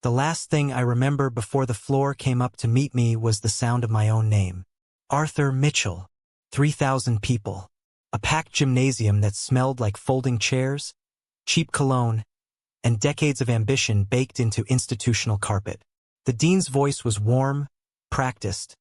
The last thing I remember before the floor came up to meet me was the sound of my own name. Arthur Mitchell. 3,000 people. A packed gymnasium that smelled like folding chairs, cheap cologne, and decades of ambition baked into institutional carpet. The dean's voice was warm, practiced,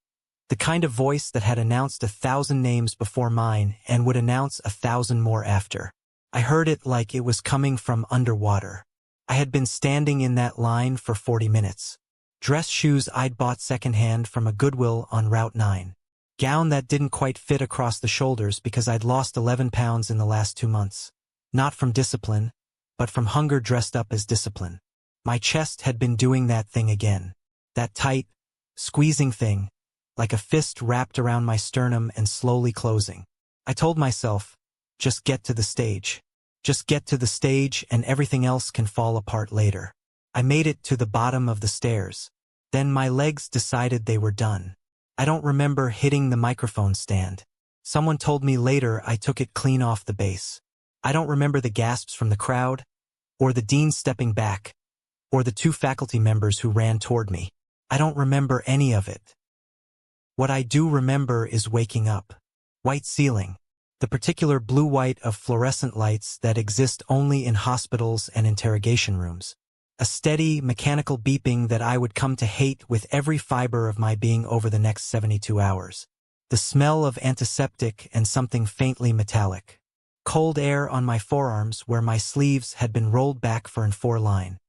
the kind of voice that had announced 1,000 names before mine and would announce 1,000 more after. I heard it like it was coming from underwater. I had been standing in that line for 40 minutes. Dress shoes I'd bought secondhand from a Goodwill on Route 9. Gown that didn't quite fit across the shoulders because I'd lost 11 pounds in the last 2 months. Not from discipline, but from hunger dressed up as discipline. My chest had been doing that thing again. That tight, squeezing thing, like a fist wrapped around my sternum and slowly closing. I told myself, just get to the stage. Just get to the stage and everything else can fall apart later. I made it to the bottom of the stairs. Then my legs decided they were done. I don't remember hitting the microphone stand. Someone told me later I took it clean off the base. I don't remember the gasps from the crowd, or the dean stepping back, or the 2 faculty members who ran toward me. I don't remember any of it. What I do remember is waking up. White ceiling. The particular blue-white of fluorescent lights that exist only in hospitals and interrogation rooms. A steady, mechanical beeping that I would come to hate with every fiber of my being over the next 72 hours. The smell of antiseptic and something faintly metallic. Cold air on my forearms where my sleeves had been rolled back for an 4-line.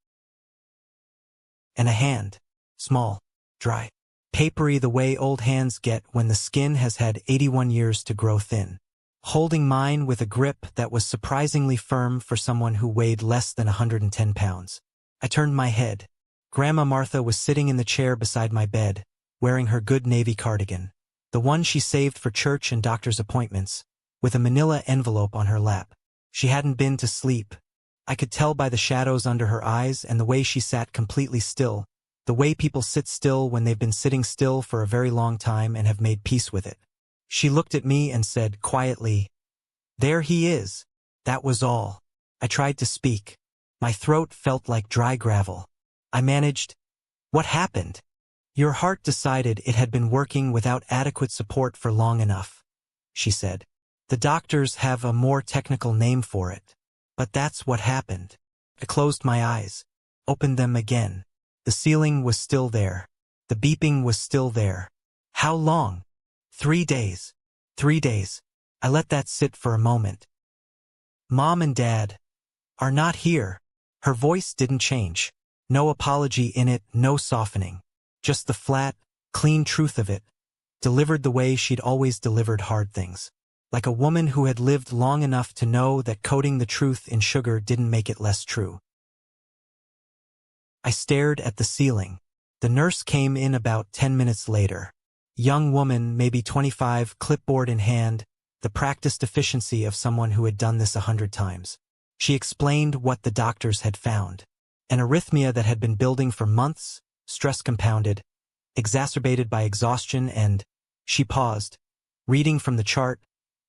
And a hand. Small. Dry. Papery the way old hands get when the skin has had 81 years to grow thin. Holding mine with a grip that was surprisingly firm for someone who weighed less than 110 pounds. I turned my head. Grandma Martha was sitting in the chair beside my bed, wearing her good navy cardigan, the one she saved for church and doctor's appointments, with a manila envelope on her lap. She hadn't been to sleep. I could tell by the shadows under her eyes and the way she sat completely still, the way people sit still when they've been sitting still for a very long time and have made peace with it. She looked at me and said quietly, "There he is." That was all. I tried to speak. My throat felt like dry gravel. I managed, "What happened?" "Your heart decided it had been working without adequate support for long enough," she said. "The doctors have a more technical name for it. But that's what happened." I closed my eyes, opened them again. The ceiling was still there. The beeping was still there. How long? 3 days. 3 days. I let that sit for a moment. "Mom and Dad are not here." Her voice didn't change. No apology in it, no softening. Just the flat, clean truth of it, delivered the way she'd always delivered hard things. Like a woman who had lived long enough to know that coating the truth in sugar didn't make it less true. I stared at the ceiling. The nurse came in about 10 minutes later. Young woman, maybe 25, clipboard in hand, the practiced efficiency of someone who had done this 100 times. She explained what the doctors had found. An arrhythmia that had been building for months, stress compounded, exacerbated by exhaustion and, she paused, reading from the chart,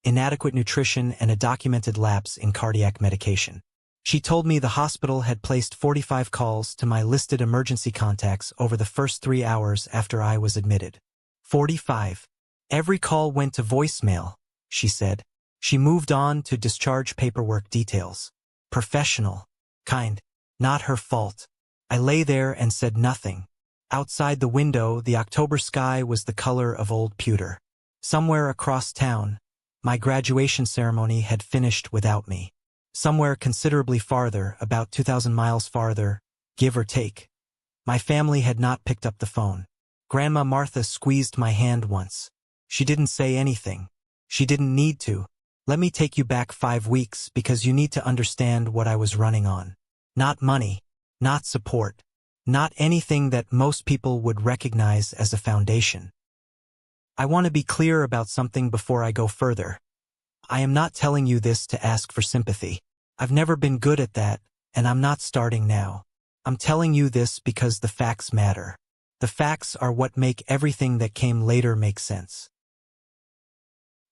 inadequate nutrition and a documented lapse in cardiac medication. She told me the hospital had placed 45 calls to my listed emergency contacts over the first 3 hours after I was admitted. 45. Every call went to voicemail, she said. She moved on to discharge paperwork details. Professional. Kind. Not her fault. I lay there and said nothing. Outside the window, the October sky was the color of old pewter. Somewhere across town, my graduation ceremony had finished without me. Somewhere considerably farther, about 2,000 miles farther, give or take, my family had not picked up the phone. Grandma Martha squeezed my hand once. She didn't say anything. She didn't need to. "Let me take you back 5 weeks because you need to understand what I was running on. Not money, not support, not anything that most people would recognize as a foundation. I want to be clear about something before I go further. I am not telling you this to ask for sympathy. I've never been good at that, and I'm not starting now. I'm telling you this because the facts matter. The facts are what make everything that came later make sense."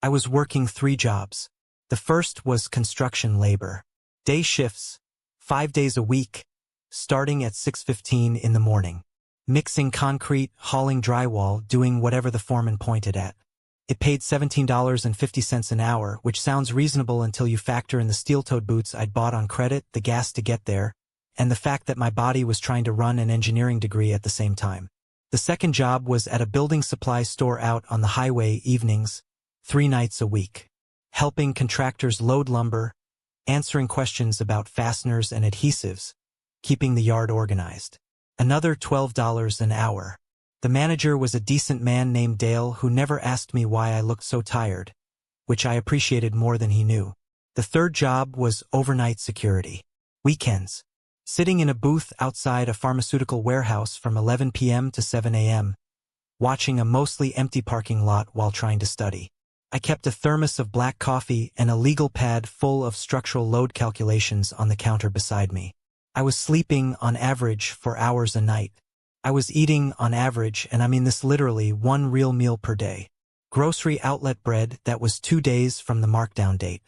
I was working 3 jobs. The first was construction labor. Day shifts, 5 days a week, starting at 6:15 in the morning. Mixing concrete, hauling drywall, doing whatever the foreman pointed at. It paid $17.50 an hour, which sounds reasonable until you factor in the steel-toed boots I'd bought on credit, the gas to get there, and the fact that my body was trying to run an engineering degree at the same time. The second job was at a building supply store out on the highway evenings, 3 nights a week. Helping contractors load lumber, answering questions about fasteners and adhesives, keeping the yard organized. Another $12 an hour. The manager was a decent man named Dale who never asked me why I looked so tired, which I appreciated more than he knew. The third job was overnight security. Weekends. Sitting in a booth outside a pharmaceutical warehouse from 11 p.m. to 7 a.m., watching a mostly empty parking lot while trying to study. I kept a thermos of black coffee and a legal pad full of structural load calculations on the counter beside me. I was sleeping, on average, 4 hours a night. I was eating, on average, and I mean this literally, 1 real meal per day. Grocery outlet bread that was 2 days from the markdown date.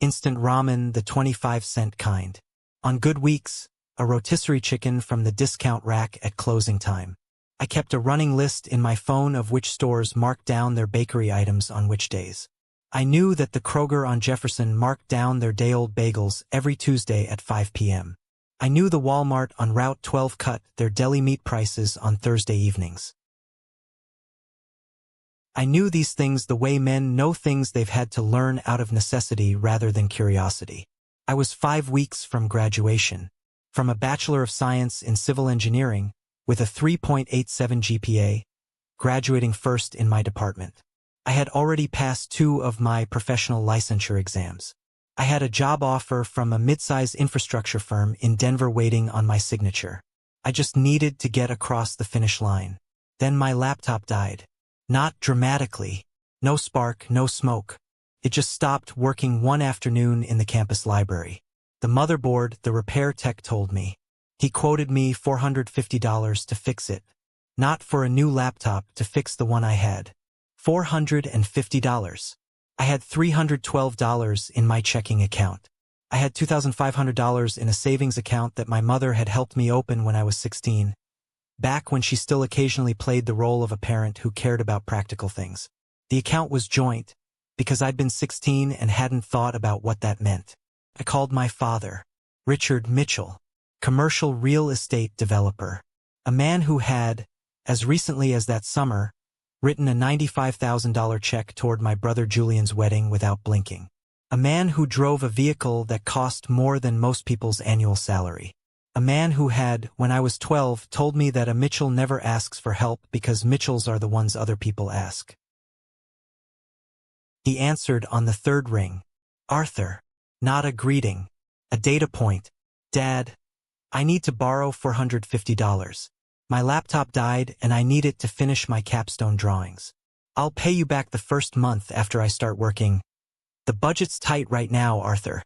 Instant ramen, the 25-cent kind. On good weeks, a rotisserie chicken from the discount rack at closing time. I kept a running list in my phone of which stores marked down their bakery items on which days. I knew that the Kroger on Jefferson marked down their day-old bagels every Tuesday at 5 p.m. I knew the Walmart on Route 12 cut their deli meat prices on Thursday evenings. I knew these things the way men know things they've had to learn out of necessity rather than curiosity. I was 5 weeks from graduation, from a Bachelor of Science in Civil Engineering, with a 3.87 GPA, graduating first in my department. I had already passed 2 of my professional licensure exams. I had a job offer from a mid-size infrastructure firm in Denver waiting on my signature. I just needed to get across the finish line. Then my laptop died. Not dramatically. No spark, no smoke. It just stopped working one afternoon in the campus library. The motherboard, the repair tech told me. He quoted me $450 to fix it. Not for a new laptop, to fix the one I had. $450. I had $312 in my checking account. I had $2,500 in a savings account that my mother had helped me open when I was 16, back when she still occasionally played the role of a parent who cared about practical things. The account was joint, because I'd been 16 and hadn't thought about what that meant. I called my father, Richard Mitchell, commercial real estate developer, a man who had, as recently as that summer, written a $95,000 check toward my brother Julian's wedding without blinking. A man who drove a vehicle that cost more than most people's annual salary. A man who had, when I was 12, told me that a Mitchell never asks for help because Mitchells are the ones other people ask. He answered on the third ring. Arthur. Not a greeting. A data point. Dad, I need to borrow $450. My laptop died and I need it to finish my capstone drawings. I'll pay you back the first month after I start working. The budget's tight right now, Arthur.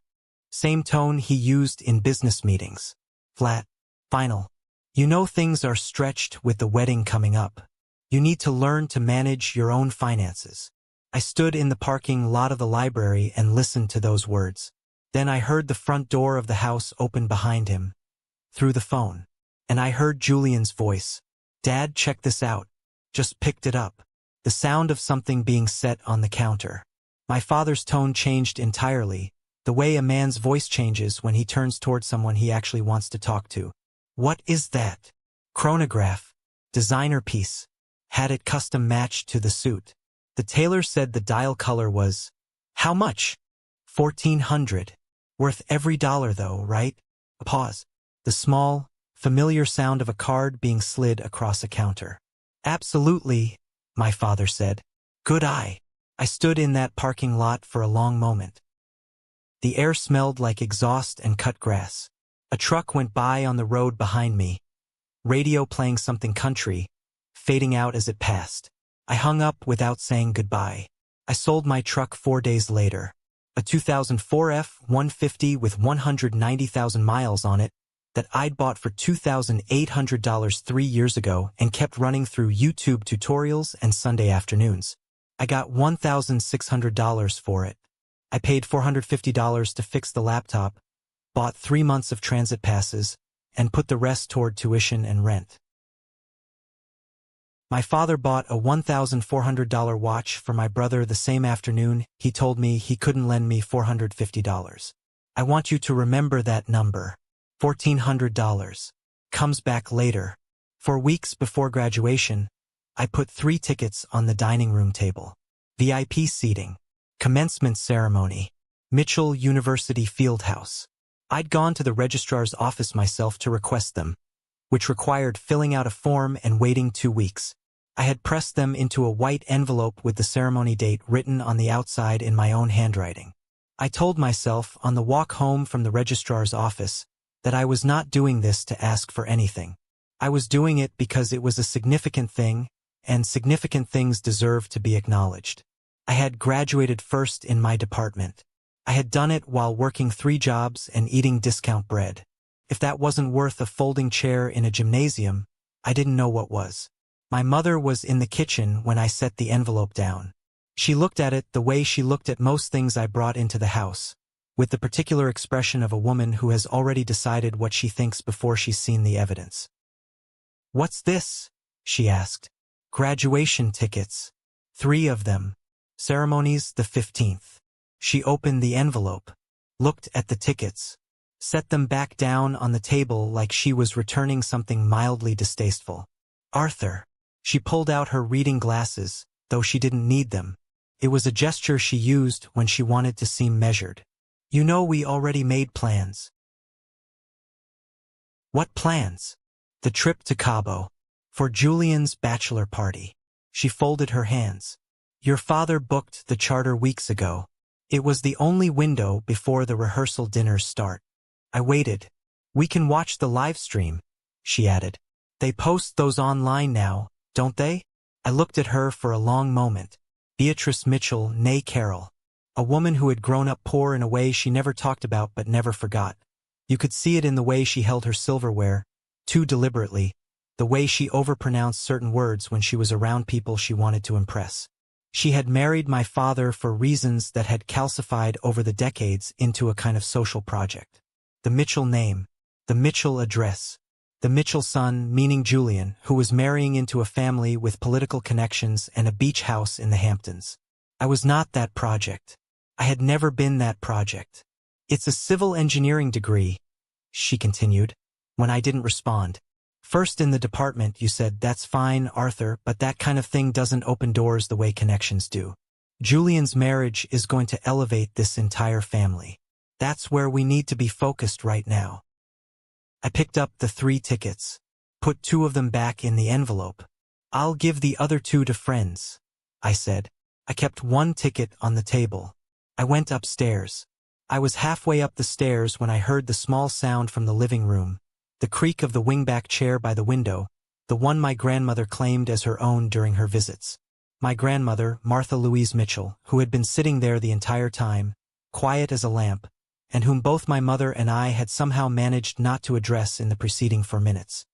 Same tone he used in business meetings. Flat. Final. You know things are stretched with the wedding coming up. You need to learn to manage your own finances. I stood in the parking lot of the library and listened to those words. Then I heard the front door of the house open behind him. Through the phone. And I heard Julian's voice. Dad, check this out. Just picked it up. The sound of something being set on the counter. My father's tone changed entirely, the way a man's voice changes when he turns toward someone he actually wants to talk to. What is that? Chronograph. Designer piece. Had it custom matched to the suit. The tailor said the dial color was, how much? $1,400. Worth every dollar though, right? A pause. The small, familiar sound of a card being slid across a counter. Absolutely, my father said. Good eye. I stood in that parking lot for a long moment. The air smelled like exhaust and cut grass. A truck went by on the road behind me, radio playing something country, fading out as it passed. I hung up without saying goodbye. I sold my truck 4 days later. A 2004 F-150 with 190,000 miles on it, that I'd bought for $2,800 3 years ago and kept running through YouTube tutorials and Sunday afternoons. I got $1,600 for it. I paid $450 to fix the laptop, bought 3 months of transit passes, and put the rest toward tuition and rent. My father bought a $1,400 watch for my brother the same afternoon. He told me he couldn't lend me $450. I want you to remember that number. $1,400. Comes back later. For weeks before graduation, I put 3 tickets on the dining room table. VIP seating. Commencement ceremony. Mitchell University Fieldhouse. I'd gone to the registrar's office myself to request them, which required filling out a form and waiting 2 weeks. I had pressed them into a white envelope with the ceremony date written on the outside in my own handwriting. I told myself on the walk home from the registrar's office that I was not doing this to ask for anything. I was doing it because it was a significant thing, and significant things deserve to be acknowledged. I had graduated first in my department. I had done it while working 3 jobs and eating discount bread. If that wasn't worth a folding chair in a gymnasium, I didn't know what was. My mother was in the kitchen when I set the envelope down. She looked at it the way she looked at most things I brought into the house, with the particular expression of a woman who has already decided what she thinks before she's seen the evidence. "What's this?" she asked. "Graduation tickets. 3 of them. Ceremonies the 15th. She opened the envelope, looked at the tickets, set them back down on the table like she was returning something mildly distasteful. "Arthur." She pulled out her reading glasses, though she didn't need them. It was a gesture she used when she wanted to seem measured. "You know we already made plans." "What plans?" "The trip to Cabo. For Julian's bachelor party." She folded her hands. "Your father booked the charter weeks ago. It was the only window before the rehearsal dinners start." I waited. "We can watch the live stream," she added. "They post those online now, don't they?" I looked at her for a long moment. Beatrice Mitchell, née Carroll. A woman who had grown up poor in a way she never talked about but never forgot. You could see it in the way she held her silverware, too deliberately, the way she overpronounced certain words when she was around people she wanted to impress. She had married my father for reasons that had calcified over the decades into a kind of social project. The Mitchell name, the Mitchell address, the Mitchell son, meaning Julian, who was marrying into a family with political connections and a beach house in the Hamptons. I was not that project. I had never been that project. "It's a civil engineering degree," she continued, when I didn't respond. "First in the department, you said, that's fine, Arthur, but that kind of thing doesn't open doors the way connections do. Julian's marriage is going to elevate this entire family. That's where we need to be focused right now." I picked up the 3 tickets, put 2 of them back in the envelope. "I'll give the other 2 to friends," I said. I kept 1 ticket on the table. I went upstairs. I was halfway up the stairs when I heard the small sound from the living room, the creak of the wingback chair by the window, the one my grandmother claimed as her own during her visits. My grandmother, Martha Louise Mitchell, who had been sitting there the entire time, quiet as a lamp, and whom both my mother and I had somehow managed not to address in the preceding 4 minutes.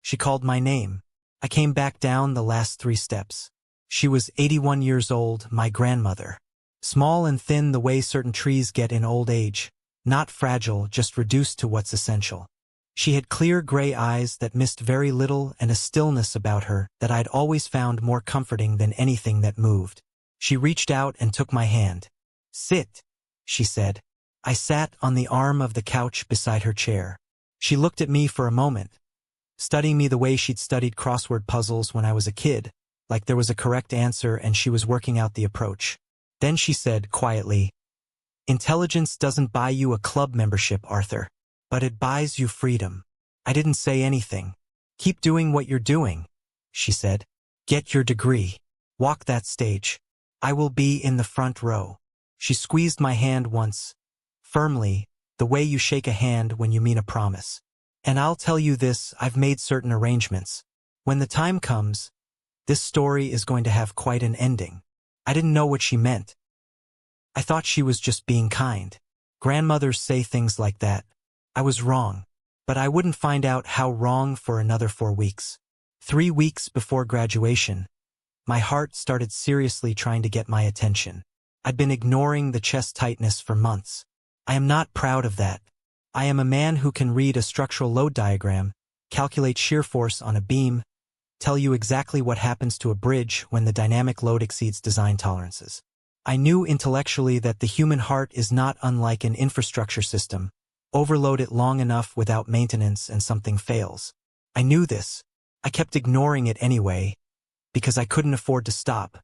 She called my name. I came back down the last 3 steps. She was 81 years old, my grandmother. Small and thin the way certain trees get in old age, not fragile, just reduced to what's essential. She had clear gray eyes that missed very little and a stillness about her that I'd always found more comforting than anything that moved. She reached out and took my hand. "Sit," she said. I sat on the arm of the couch beside her chair. She looked at me for a moment, studying me the way she'd studied crossword puzzles when I was a kid, like there was a correct answer and she was working out the approach. Then she said quietly, "Intelligence doesn't buy you a club membership, Arthur, but it buys you freedom." I didn't say anything. "Keep doing what you're doing," she said. "Get your degree. Walk that stage. I will be in the front row." She squeezed my hand once, firmly, the way you shake a hand when you mean a promise. "And I'll tell you this, I've made certain arrangements. When the time comes, this story is going to have quite an ending." I didn't know what she meant. I thought she was just being kind. Grandmothers say things like that. I was wrong, but I wouldn't find out how wrong for another 4 weeks. 3 weeks before graduation, my heart started seriously trying to get my attention. I'd been ignoring the chest tightness for months. I am not proud of that. I am a man who can read a structural load diagram, calculate shear force on a beam, tell you exactly what happens to a bridge when the dynamic load exceeds design tolerances. I knew intellectually that the human heart is not unlike an infrastructure system. Overload it long enough without maintenance and something fails. I knew this. I kept ignoring it anyway, because I couldn't afford to stop.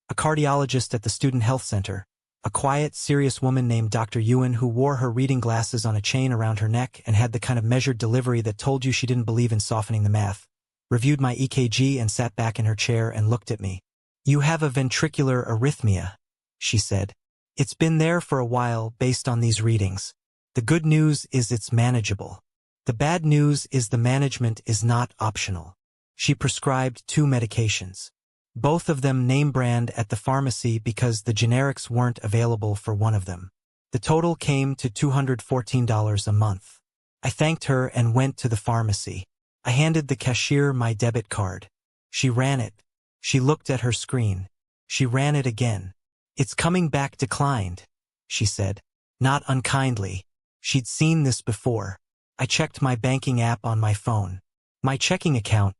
A cardiologist at the Student Health Center, a quiet, serious woman named Dr. Ewan who wore her reading glasses on a chain around her neck and had the kind of measured delivery that told you she didn't believe in softening the math, reviewed my EKG and sat back in her chair and looked at me. "You have a ventricular arrhythmia," she said. "It's been there for a while based on these readings. The good news is it's manageable. The bad news is the management is not optional." She prescribed 2 medications. Both of them name brand at the pharmacy because the generics weren't available for one of them. The total came to $214 a month. I thanked her and went to the pharmacy. I handed the cashier my debit card. She ran it. She looked at her screen. She ran it again. "It's coming back declined," she said. Not unkindly. She'd seen this before. I checked my banking app on my phone. My checking account,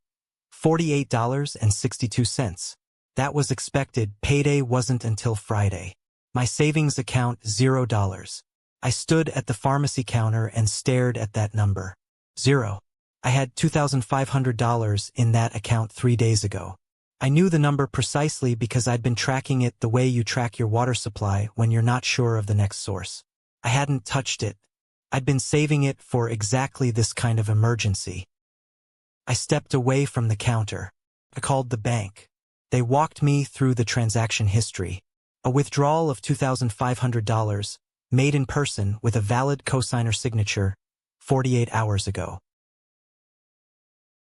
$48.62. That was expected. Payday wasn't until Friday. My savings account, $0. I stood at the pharmacy counter and stared at that number. 0. I had $2,500 in that account 3 days ago. I knew the number precisely because I'd been tracking it the way you track your water supply when you're not sure of the next source. I hadn't touched it. I'd been saving it for exactly this kind of emergency. I stepped away from the counter. I called the bank. They walked me through the transaction history. A withdrawal of $2,500, made in person with a valid cosigner signature, 48 hours ago.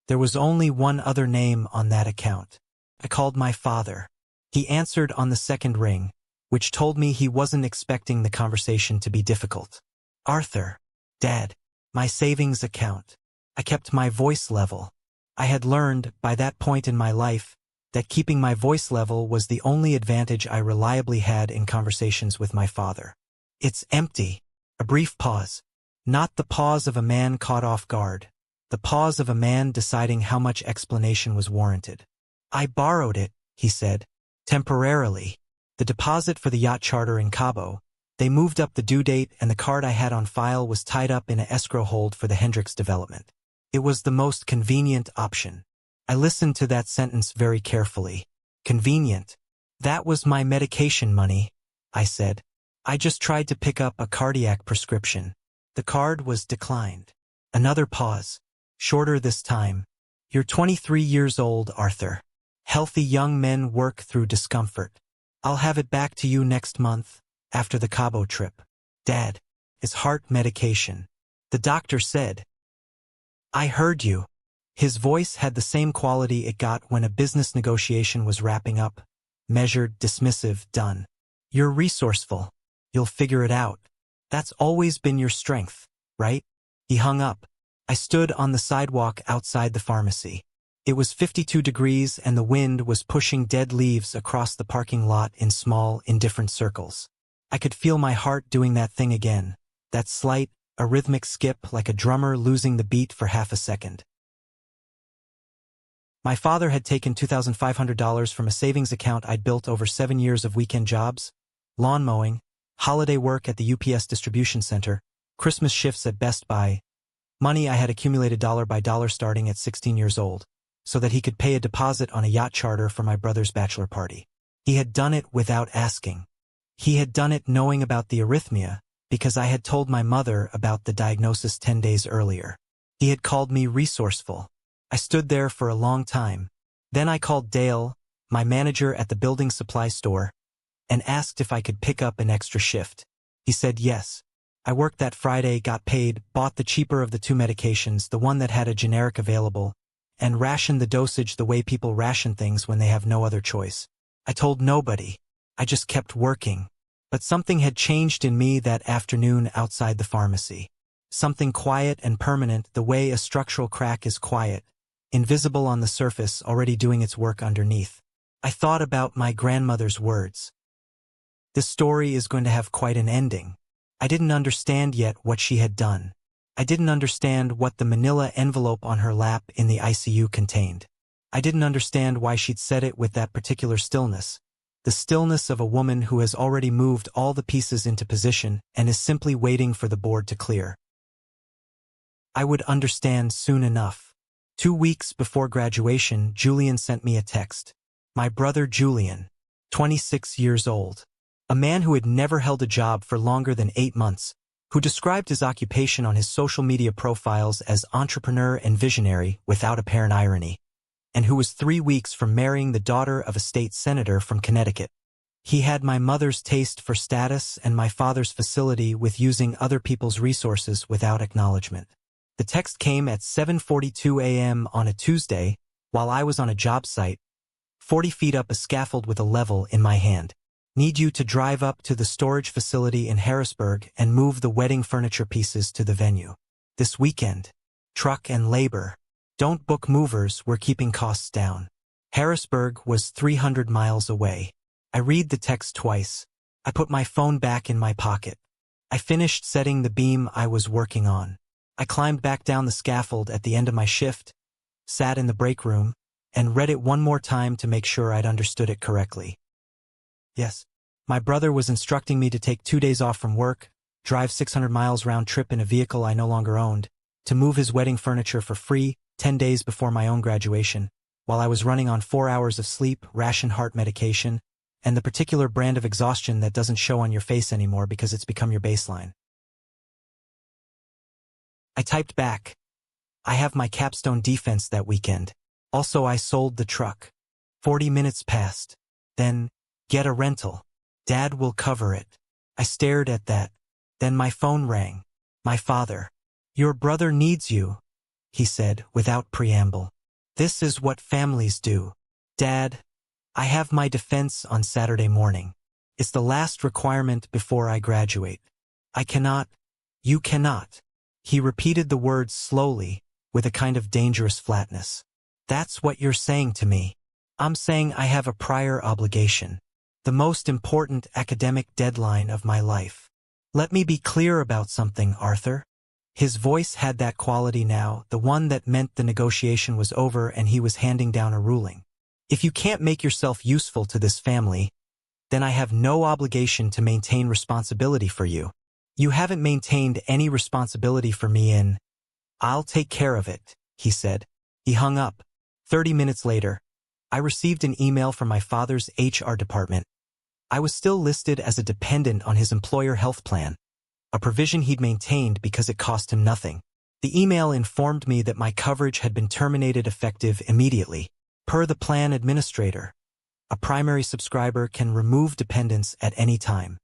There was only one other name on that account. I called my father. He answered on the second ring, which told me he wasn't expecting the conversation to be difficult. "Arthur, Dad, my savings account." I kept my voice level. I had learned, by that point in my life, that keeping my voice level was the only advantage I reliably had in conversations with my father. "It's empty." A brief pause. Not the pause of a man caught off guard. The pause of a man deciding how much explanation was warranted. "I borrowed it," he said. "Temporarily. The deposit for the yacht charter in Cabo. They moved up the due date and the card I had on file was tied up in an escrow hold for the Hendricks development. It was the most convenient option." I listened to that sentence very carefully. Convenient. "That was my medication money," I said. "I just tried to pick up a cardiac prescription." The card was declined. Another pause. Shorter this time. "You're 23 years old, Arthur. Healthy young men work through discomfort. I'll have it back to you next month, after the Cabo trip. Dad, it's heart medication." The doctor said. "I heard you." His voice had the same quality it got when a business negotiation was wrapping up. Measured, dismissive, done. "You're resourceful. You'll figure it out. That's always been your strength, right?" He hung up. I stood on the sidewalk outside the pharmacy. It was 52 degrees and the wind was pushing dead leaves across the parking lot in small, indifferent circles. I could feel my heart doing that thing again, that slight, a rhythmic skip like a drummer losing the beat for half a second. My father had taken $2,500 from a savings account I'd built over 7 years of weekend jobs, lawn mowing, holiday work at the UPS distribution center, Christmas shifts at Best Buy, money I had accumulated dollar by dollar starting at 16 years old, so that he could pay a deposit on a yacht charter for my brother's bachelor party. He had done it without asking. He had done it knowing about the arrhythmia, because I had told my mother about the diagnosis 10 days earlier. He had called me resourceful. I stood there for a long time. Then I called Dale, my manager at the building supply store, and asked if I could pick up an extra shift. He said yes. I worked that Friday, got paid, bought the cheaper of the 2 medications, the one that had a generic available, and rationed the dosage the way people ration things when they have no other choice. I told nobody. I just kept working. But something had changed in me that afternoon outside the pharmacy. Something quiet and permanent, the way a structural crack is quiet, invisible on the surface, already doing its work underneath. I thought about my grandmother's words. This story is going to have quite an ending. I didn't understand yet what she had done. I didn't understand what the manila envelope on her lap in the ICU contained. I didn't understand why she'd said it with that particular stillness. The stillness of a woman who has already moved all the pieces into position and is simply waiting for the board to clear. I would understand soon enough. 2 weeks before graduation, Julian sent me a text. My brother Julian, 26 years old. A man who had never held a job for longer than 8 months, who described his occupation on his social media profiles as entrepreneur and visionary without apparent irony, and who was 3 weeks from marrying the daughter of a state senator from Connecticut. He had my mother's taste for status and my father's facility with using other people's resources without acknowledgement. The text came at 7:42 a.m. on a Tuesday, while I was on a job site, 40 feet up a scaffold with a level in my hand. Need you to drive up to the storage facility in Harrisburg and move the wedding furniture pieces to the venue. This weekend. Truck and labor. Don't book movers, we're keeping costs down. Harrisburg was 300 miles away. I read the text twice. I put my phone back in my pocket. I finished setting the beam I was working on. I climbed back down the scaffold at the end of my shift, sat in the break room, and read it one more time to make sure I'd understood it correctly. Yes, my brother was instructing me to take 2 days off from work, drive 600 miles round trip in a vehicle I no longer owned, to move his wedding furniture for free 10 days before my own graduation, while I was running on 4 hours of sleep, ration heart medication, and the particular brand of exhaustion that doesn't show on your face anymore because it's become your baseline. I typed back. I have my capstone defense that weekend. Also, I sold the truck. 40 minutes passed. Then, get a rental. Dad will cover it. I stared at that. Then my phone rang. My father. Your brother needs you, he said without preamble. This is what families do. Dad, I have my defense on Saturday morning. It's the last requirement before I graduate. I cannot. You cannot. He repeated the words slowly, with a kind of dangerous flatness. That's what you're saying to me. I'm saying I have a prior obligation. The most important academic deadline of my life. Let me be clear about something, Arthur. His voice had that quality now, the one that meant the negotiation was over and he was handing down a ruling. If you can't make yourself useful to this family, then I have no obligation to maintain responsibility for you. You haven't maintained any responsibility for me in. I'll take care of it, he said. He hung up. 30 minutes later, I received an email from my father's HR department. I was still listed as a dependent on his employer health plan, a provision he'd maintained because it cost him nothing. The email informed me that my coverage had been terminated effective immediately. Per the plan administrator, a primary subscriber can remove dependents at any time.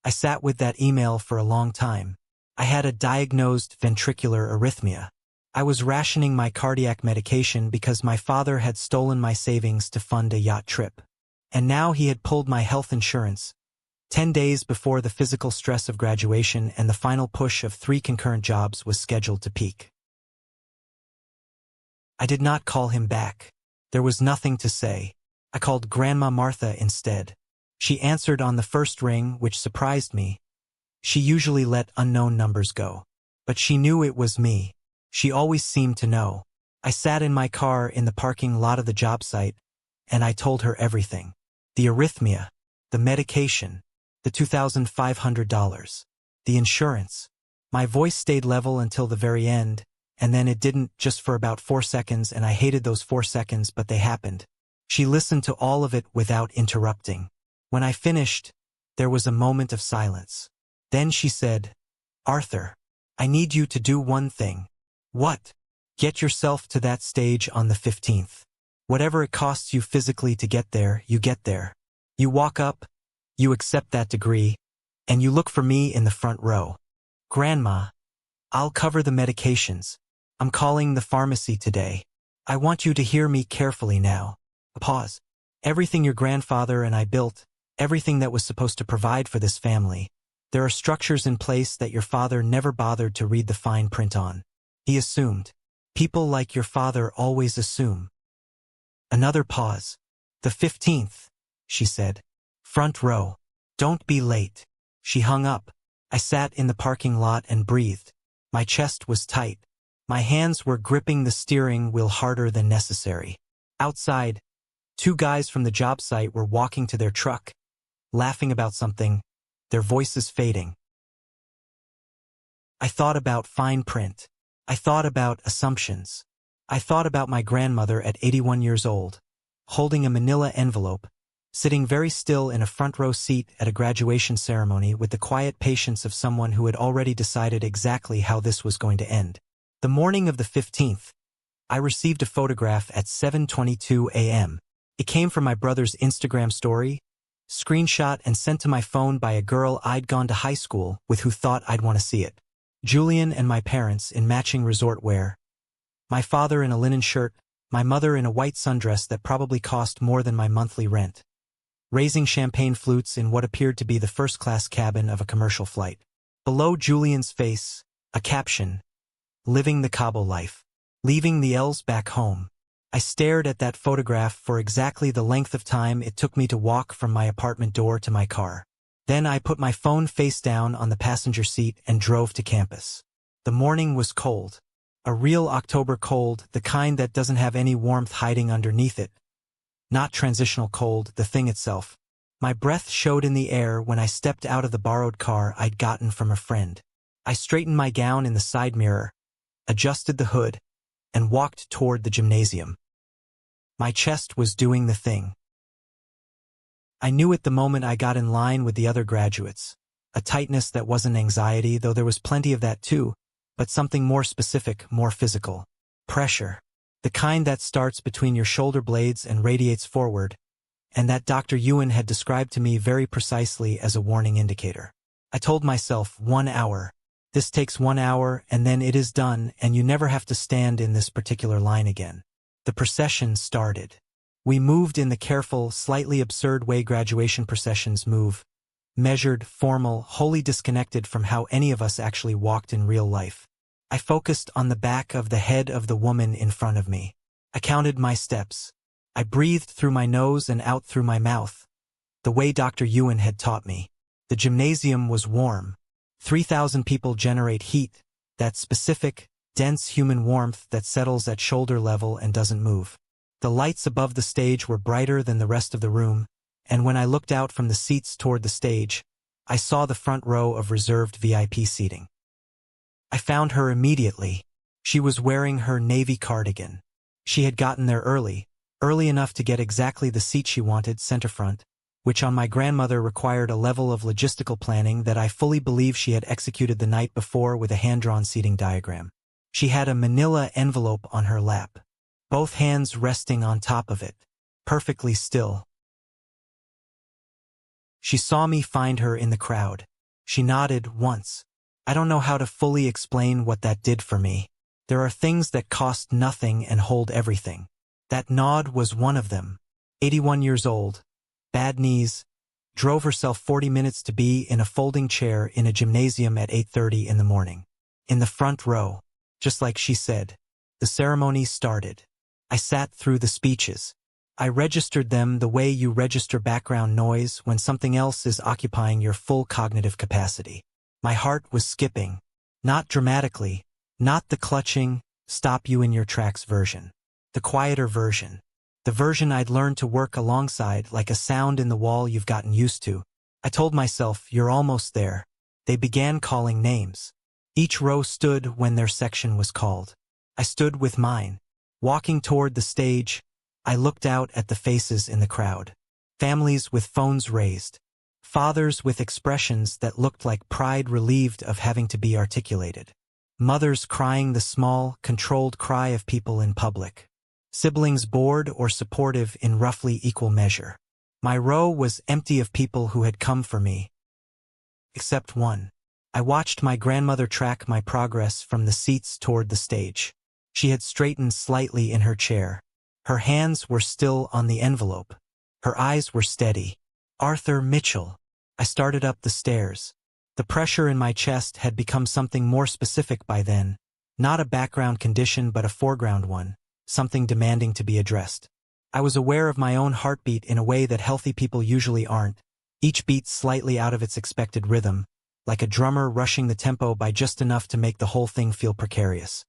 I sat with that email for a long time. I had a diagnosed ventricular arrhythmia. I was rationing my cardiac medication because my father had stolen my savings to fund a yacht trip. And now he had pulled my health insurance. 10 days before the physical stress of graduation and the final push of 3 concurrent jobs was scheduled to peak. I did not call him back. There was nothing to say. I called Grandma Martha instead. She answered on the first ring, which surprised me. She usually let unknown numbers go. But she knew it was me. She always seemed to know. I sat in my car in the parking lot of the job site, and I told her everything. The arrhythmia, the medication, the $2,500, the insurance. My voice stayed level until the very end, and then it didn't, just for about 4 seconds, and I hated those 4 seconds, but they happened. She listened to all of it without interrupting. When I finished, there was a moment of silence. Then she said, Arthur, I need you to do one thing. What? Get yourself to that stage on the 15th. Whatever it costs you physically to get there, you get there. You walk up, you accept that degree, and you look for me in the front row. Grandma, I'll cover the medications. I'm calling the pharmacy today. I want you to hear me carefully now. A pause. Everything your grandfather and I built, everything that was supposed to provide for this family, there are structures in place that your father never bothered to read the fine print on. He assumed. People like your father always assume. Another pause. The 15th, she said. Front row. Don't be late. She hung up. I sat in the parking lot and breathed. My chest was tight. My hands were gripping the steering wheel harder than necessary. Outside, two guys from the job site were walking to their truck, laughing about something, their voices fading. I thought about fine print. I thought about assumptions. I thought about my grandmother at 81 years old, holding a manila envelope, sitting very still in a front row seat at a graduation ceremony with the quiet patience of someone who had already decided exactly how this was going to end. The morning of the 15th, I received a photograph at 7:22 a.m. It came from my brother's Instagram story, screenshot and sent to my phone by a girl I'd gone to high school with who thought I'd want to see it. Julian and my parents in matching resort wear. My father in a linen shirt, my mother in a white sundress that probably cost more than my monthly rent. Raising champagne flutes in what appeared to be the first-class cabin of a commercial flight. Below Julian's face, a caption, "Living the Cabo life. Leaving the L's back home." I stared at that photograph for exactly the length of time it took me to walk from my apartment door to my car. Then I put my phone face down on the passenger seat and drove to campus. The morning was cold. A real October cold, the kind that doesn't have any warmth hiding underneath it. Not transitional cold, the thing itself. My breath showed in the air when I stepped out of the borrowed car I'd gotten from a friend. I straightened my gown in the side mirror, adjusted the hood, and walked toward the gymnasium. My chest was doing the thing. I knew it the moment I got in line with the other graduates. A tightness that wasn't anxiety, though there was plenty of that too, but something more specific, more physical. Pressure. The kind that starts between your shoulder blades and radiates forward, and that Dr. Ewan had described to me very precisely as a warning indicator. I told myself 1 hour. This takes 1 hour and then it is done and you never have to stand in this particular line again. The procession started. We moved in the careful, slightly absurd way graduation processions move. Measured, formal, wholly disconnected from how any of us actually walked in real life. I focused on the back of the head of the woman in front of me. I counted my steps. I breathed through my nose and out through my mouth, the way Dr. Ewan had taught me. The gymnasium was warm. 3,000 people generate heat, that specific, dense human warmth that settles at shoulder level and doesn't move. The lights above the stage were brighter than the rest of the room, and when I looked out from the seats toward the stage, I saw the front row of reserved VIP seating. I found her immediately. She was wearing her navy cardigan. She had gotten there early enough to get exactly the seat she wanted, center front, which on my grandmother required a level of logistical planning that I fully believe she had executed the night before with a hand-drawn seating diagram. She had a manila envelope on her lap, both hands resting on top of it, perfectly still. She saw me find her in the crowd. She nodded once. I don't know how to fully explain what that did for me. There are things that cost nothing and hold everything. That nod was one of them. 81 years old, bad knees, drove herself 40 minutes to be in a folding chair in a gymnasium at 8:30 in the morning. In the front row, just like she said. The ceremony started. I sat through the speeches. I registered them the way you register background noise when something else is occupying your full cognitive capacity. My heart was skipping. Not dramatically, not the clutching, stop you in your tracks version. The quieter version. The version I'd learned to work alongside like a sound in the wall you've gotten used to. I told myself, you're almost there. They began calling names. Each row stood when their section was called. I stood with mine. Walking toward the stage, I looked out at the faces in the crowd. Families with phones raised. Fathers with expressions that looked like pride relieved of having to be articulated. Mothers crying the small, controlled cry of people in public. Siblings bored or supportive in roughly equal measure. My row was empty of people who had come for me. Except one. I watched my grandmother track my progress from the seats toward the stage. She had straightened slightly in her chair. Her hands were still on the envelope. Her eyes were steady. Arthur Mitchell. I started up the stairs. The pressure in my chest had become something more specific by then. Not a background condition but a foreground one. Something demanding to be addressed. I was aware of my own heartbeat in a way that healthy people usually aren't. Each beat slightly out of its expected rhythm. like a drummer rushing the tempo by just enough to make the whole thing feel precarious.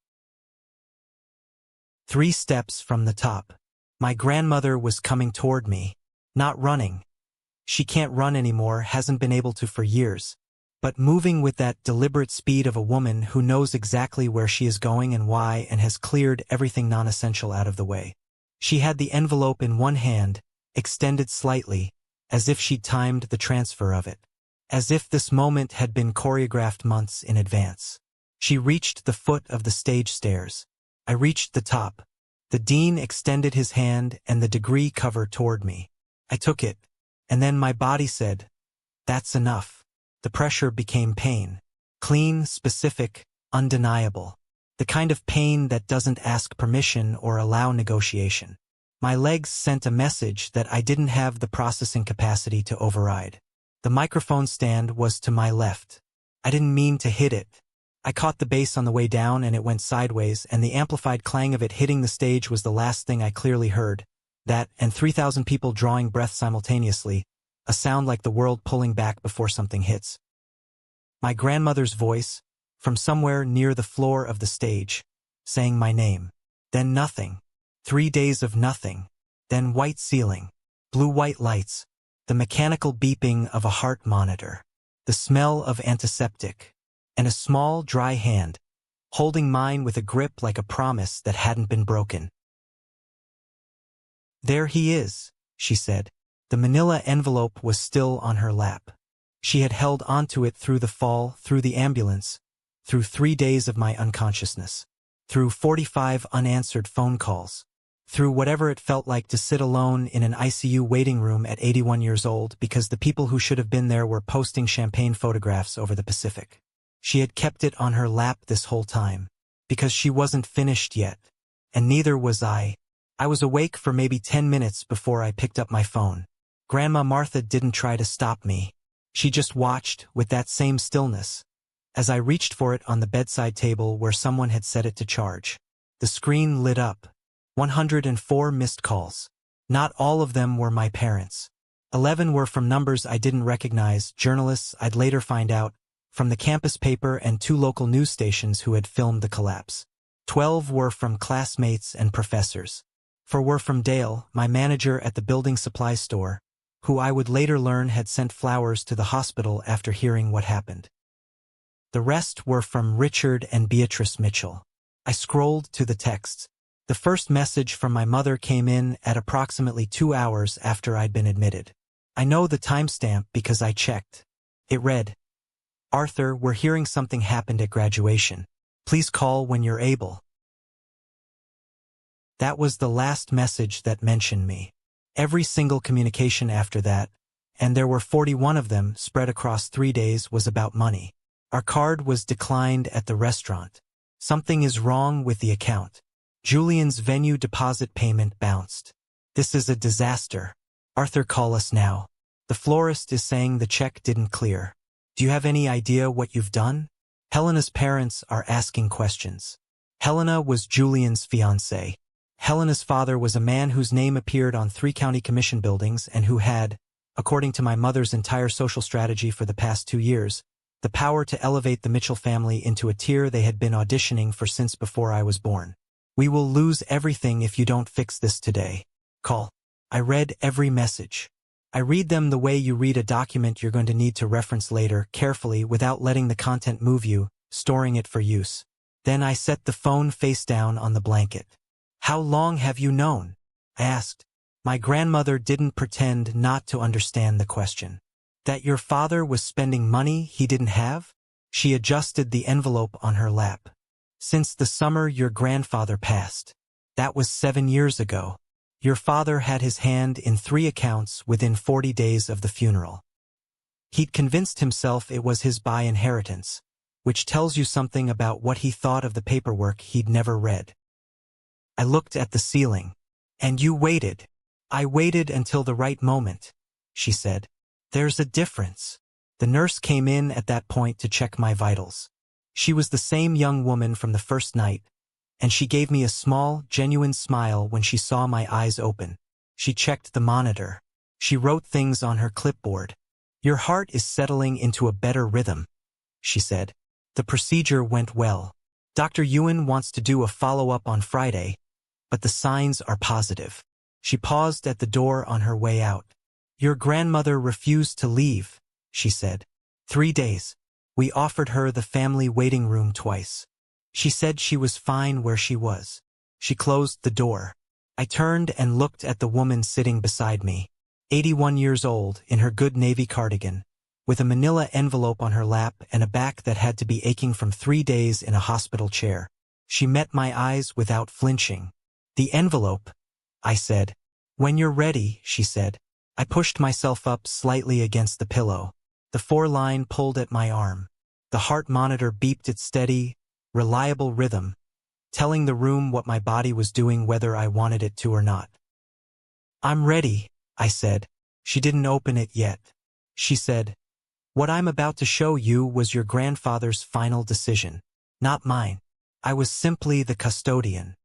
3 steps from the top. My grandmother was coming toward me, not running. She can't run anymore, hasn't been able to for years, but moving with that deliberate speed of a woman who knows exactly where she is going and why and has cleared everything non-essential out of the way. She had the envelope in one hand, extended slightly, as if she'd timed the transfer of it, as if this moment had been choreographed months in advance. She reached the foot of the stage stairs. I reached the top. The dean extended his hand and the degree cover toward me. I took it, and then my body said, "That's enough." The pressure became pain. Clean, specific, undeniable. The kind of pain that doesn't ask permission or allow negotiation. My legs sent a message that I didn't have the processing capacity to override. The microphone stand was to my left. I didn't mean to hit it. I caught the bass on the way down and it went sideways, and the amplified clang of it hitting the stage was the last thing I clearly heard. That, and 3,000 people drawing breath simultaneously, a sound like the world pulling back before something hits. My grandmother's voice, from somewhere near the floor of the stage, saying my name. Then nothing. 3 days of nothing. Then white ceiling. Blue-white lights. The mechanical beeping of a heart monitor. The smell of antiseptic. And a small, dry hand, holding mine with a grip like a promise that hadn't been broken. "There he is," she said. The manila envelope was still on her lap. She had held onto it through the fall, through the ambulance, through 3 days of my unconsciousness, through 45 unanswered phone calls, through whatever it felt like to sit alone in an ICU waiting room at 81 years old because the people who should have been there were posting champagne photographs over the Pacific. She had kept it on her lap this whole time, because she wasn't finished yet, and neither was I. I was awake for maybe 10 minutes before I picked up my phone. Grandma Martha didn't try to stop me. She just watched, with that same stillness, as I reached for it on the bedside table where someone had set it to charge. The screen lit up. 104 missed calls. Not all of them were my parents. 11 were from numbers I didn't recognize, journalists I'd later find out, from the campus paper and 2 local news stations who had filmed the collapse. 12 were from classmates and professors. 4 were from Dale, my manager at the building supply store, who I would later learn had sent flowers to the hospital after hearing what happened. The rest were from Richard and Beatrice Mitchell. I scrolled to the texts. The first message from my mother came in at approximately 2 hours after I'd been admitted. I know the timestamp because I checked. It read, "Arthur, we're hearing something happened at graduation. Please call when you're able." That was the last message that mentioned me. Every single communication after that, and there were 41 of them spread across 3 days, was about money. Our card was declined at the restaurant. Something is wrong with the account. Julian's venue deposit payment bounced. This is a disaster. Arthur, call us now. The florist is saying the check didn't clear. Do you have any idea what you've done? Helena's parents are asking questions. Helena was Julian's fiancée. Helena's father was a man whose name appeared on 3 county commission buildings and who had, according to my mother's entire social strategy for the past 2 years, the power to elevate the Mitchell family into a tier they had been auditioning for since before I was born. "We will lose everything if you don't fix this today. Call." I read every message. I read them the way you read a document you're going to need to reference later, carefully, without letting the content move you, storing it for use. Then I set the phone face down on the blanket. "How long have you known?" I asked. My grandmother didn't pretend not to understand the question. "That your father was spending money he didn't have?" She adjusted the envelope on her lap. "Since the summer your grandfather passed. That was 7 years ago. Your father had his hand in 3 accounts within 40 days of the funeral. He'd convinced himself it was his by inheritance, which tells you something about what he thought of the paperwork he'd never read." I looked at the ceiling. "And you waited." "I waited until the right moment," she said. "There's a difference." The nurse came in at that point to check my vitals. She was the same young woman from the first night, and she gave me a small, genuine smile when she saw my eyes open. She checked the monitor. She wrote things on her clipboard. "Your heart is settling into a better rhythm. she said. The procedure went well. Dr. Ewan wants to do a follow-up on Friday, but the signs are positive. She paused at the door on her way out. Your grandmother refused to leave, she said. 3 days. We offered her the family waiting room twice. She said she was fine where she was. She closed the door. I turned and looked at the woman sitting beside me. 81 years old, in her good navy cardigan, with a manila envelope on her lap and a back that had to be aching from 3 days in a hospital chair. She met my eyes without flinching. The envelope, I said. When you're ready, she said. I pushed myself up slightly against the pillow. The 4-line pulled at my arm. The heart monitor beeped its steady, reliable rhythm, telling the room what my body was doing whether I wanted it to or not. I'm ready, I said. She didn't open it yet. She said, what I'm about to show you was your grandfather's final decision, not mine. I was simply the custodian.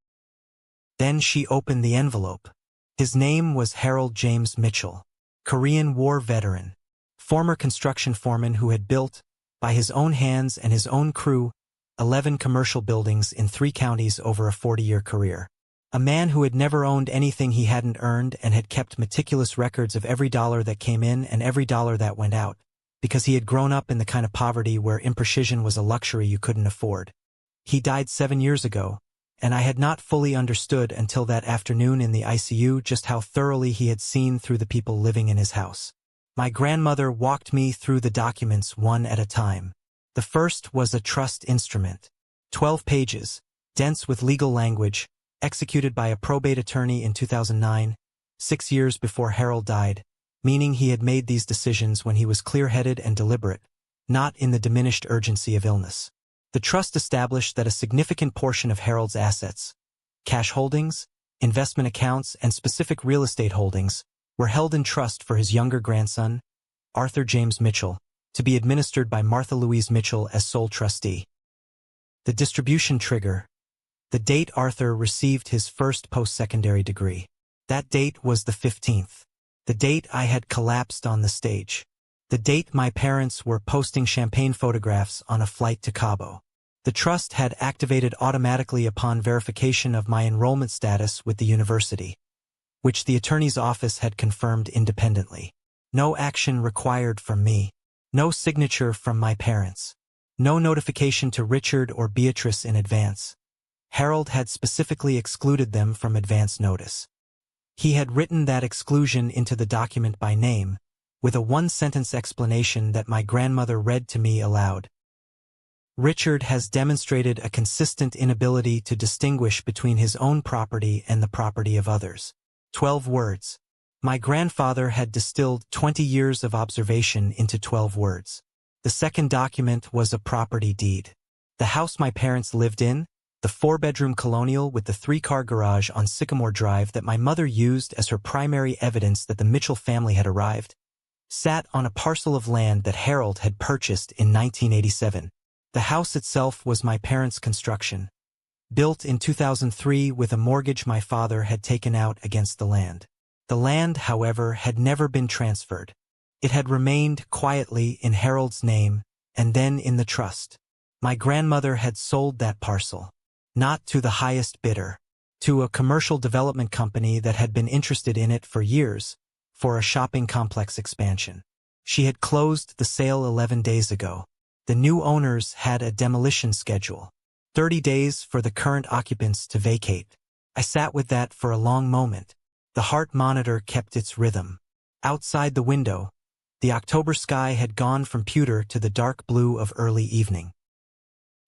Then she opened the envelope. His name was Harold James Mitchell, Korean War veteran, former construction foreman who had built, by his own hands and his own crew, 11 commercial buildings in 3 counties over a 40-year career. A man who had never owned anything he hadn't earned and had kept meticulous records of every dollar that came in and every dollar that went out, because he had grown up in the kind of poverty where imprecision was a luxury you couldn't afford. He died 7 years ago, and I had not fully understood until that afternoon in the ICU just how thoroughly he had seen through the people living in his house. My grandmother walked me through the documents one at a time. The first was a trust instrument. 12 pages, dense with legal language, executed by a probate attorney in 2009, 6 years before Harold died, meaning he had made these decisions when he was clear-headed and deliberate, not in the diminished urgency of illness. The trust established that a significant portion of Harold's assets, cash holdings, investment accounts, and specific real estate holdings, were held in trust for his younger grandson, Arthur James Mitchell, to be administered by Martha Louise Mitchell as sole trustee. The distribution trigger, the date Arthur received his first post-secondary degree. That date was the 15th. The date I had collapsed on the stage. The date my parents were posting champagne photographs on a flight to Cabo. The trust had activated automatically upon verification of my enrollment status with the university, which the attorney's office had confirmed independently. No action required from me. No signature from my parents. No notification to Richard or Beatrice in advance. Harold had specifically excluded them from advance notice. He had written that exclusion into the document by name, with a 1-sentence explanation that my grandmother read to me aloud. Richard has demonstrated a consistent inability to distinguish between his own property and the property of others. 12 words. My grandfather had distilled 20 years of observation into 12 words. The second document was a property deed. The house my parents lived in, the 4-bedroom colonial with the 3-car garage on Sycamore Drive that my mother used as her primary evidence that the Mitchell family had arrived, sat on a parcel of land that Harold had purchased in 1987. The house itself was my parents' construction, built in 2003 with a mortgage my father had taken out against the land. The land, however, had never been transferred. It had remained quietly in Harold's name and then in the trust. My grandmother had sold that parcel, not to the highest bidder, to a commercial development company that had been interested in it for years, for a shopping complex expansion. She had closed the sale 11 days ago. The new owners had a demolition schedule, 30 days for the current occupants to vacate. I sat with that for a long moment. The heart monitor kept its rhythm. Outside the window, the October sky had gone from pewter to the dark blue of early evening.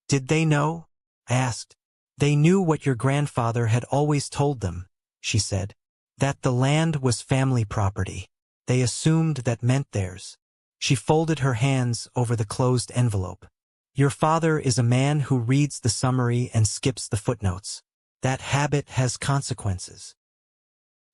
Did they know? I asked. They knew what your grandfather had always told them, she said. That the land was family property. They assumed that meant theirs. She folded her hands over the closed envelope. Your father is a man who reads the summary and skips the footnotes. That habit has consequences.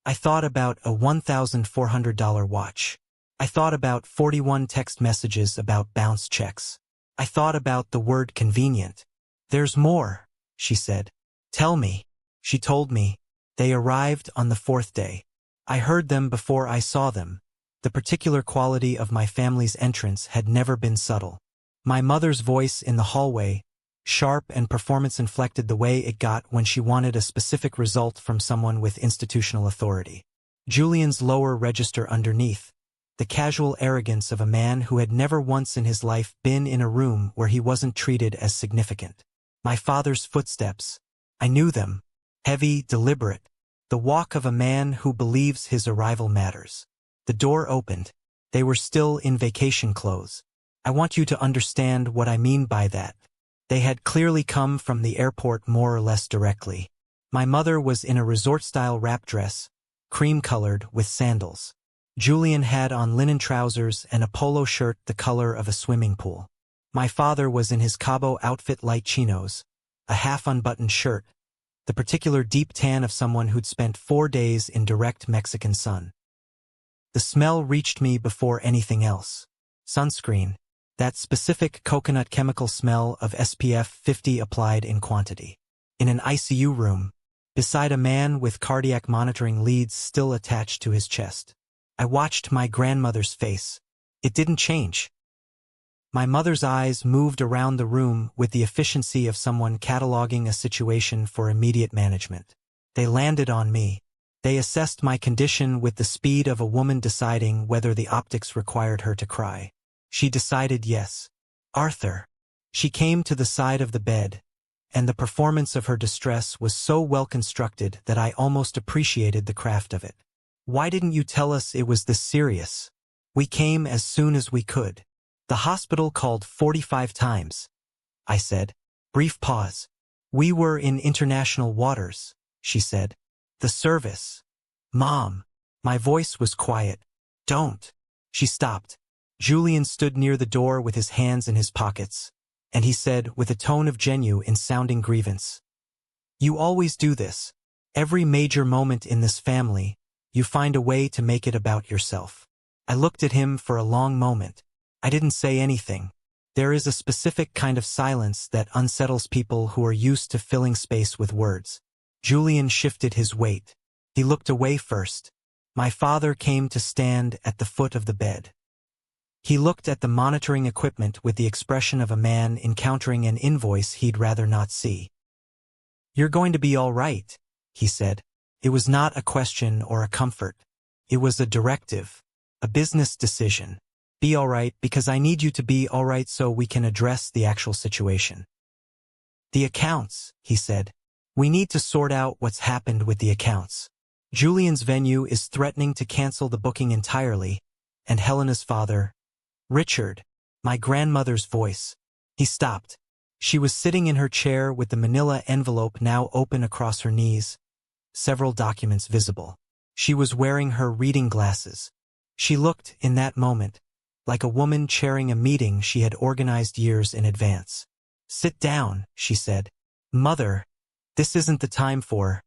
I thought about a $1,400 watch. I thought about 41 text messages about bounce checks. I thought about the word convenient. There's more, she said. Tell me. She told me. They arrived on the 4th day. I heard them before I saw them. The particular quality of my family's entrance had never been subtle. My mother's voice in the hallway, sharp and performance-inflected the way it got when she wanted a specific result from someone with institutional authority. Julian's lower register underneath, the casual arrogance of a man who had never once in his life been in a room where he wasn't treated as significant. My father's footsteps. I knew them. Heavy, deliberate. The walk of a man who believes his arrival matters. The door opened. They were still in vacation clothes. I want you to understand what I mean by that. They had clearly come from the airport more or less directly. My mother was in a resort-style wrap dress, cream-colored, with sandals. Julian had on linen trousers and a polo shirt the color of a swimming pool. My father was in his Cabo outfit, light chinos, a half-unbuttoned shirt, the particular deep tan of someone who'd spent 4 days in direct Mexican sun. The smell reached me before anything else. Sunscreen. That specific coconut chemical smell of SPF 50 applied in quantity. In an ICU room, beside a man with cardiac monitoring leads still attached to his chest. I watched my grandmother's face. It didn't change. My mother's eyes moved around the room with the efficiency of someone cataloging a situation for immediate management. They landed on me. They assessed my condition with the speed of a woman deciding whether the optics required her to cry. She decided yes. Arthur. She came to the side of the bed, and the performance of her distress was so well constructed that I almost appreciated the craft of it. Why didn't you tell us it was this serious? We came as soon as we could. The hospital called 45 times, I said. Brief pause. We were in international waters, she said. The service. Mom. My voice was quiet. Don't. She stopped. Julian stood near the door with his hands in his pockets, and he said with a tone of genuine sounding grievance, "You always do this. Every major moment in this family, you find a way to make it about yourself." I looked at him for a long moment. I didn't say anything. There is a specific kind of silence that unsettles people who are used to filling space with words. Julian shifted his weight. He looked away first. My father came to stand at the foot of the bed. He looked at the monitoring equipment with the expression of a man encountering an invoice he'd rather not see. "You're going to be all right," he said. It was not a question or a comfort. It was a directive, a business decision. Be all right because I need you to be all right so we can address the actual situation. "The accounts," he said. "We need to sort out what's happened with the accounts. Julian's venue is threatening to cancel the booking entirely, and Helena's father, Richard," my grandmother's voice. He stopped. She was sitting in her chair with the manila envelope now open across her knees, several documents visible. She was wearing her reading glasses. She looked, in that moment, like a woman chairing a meeting she had organized years in advance. "Sit down," she said. "Mother, this isn't the time for—"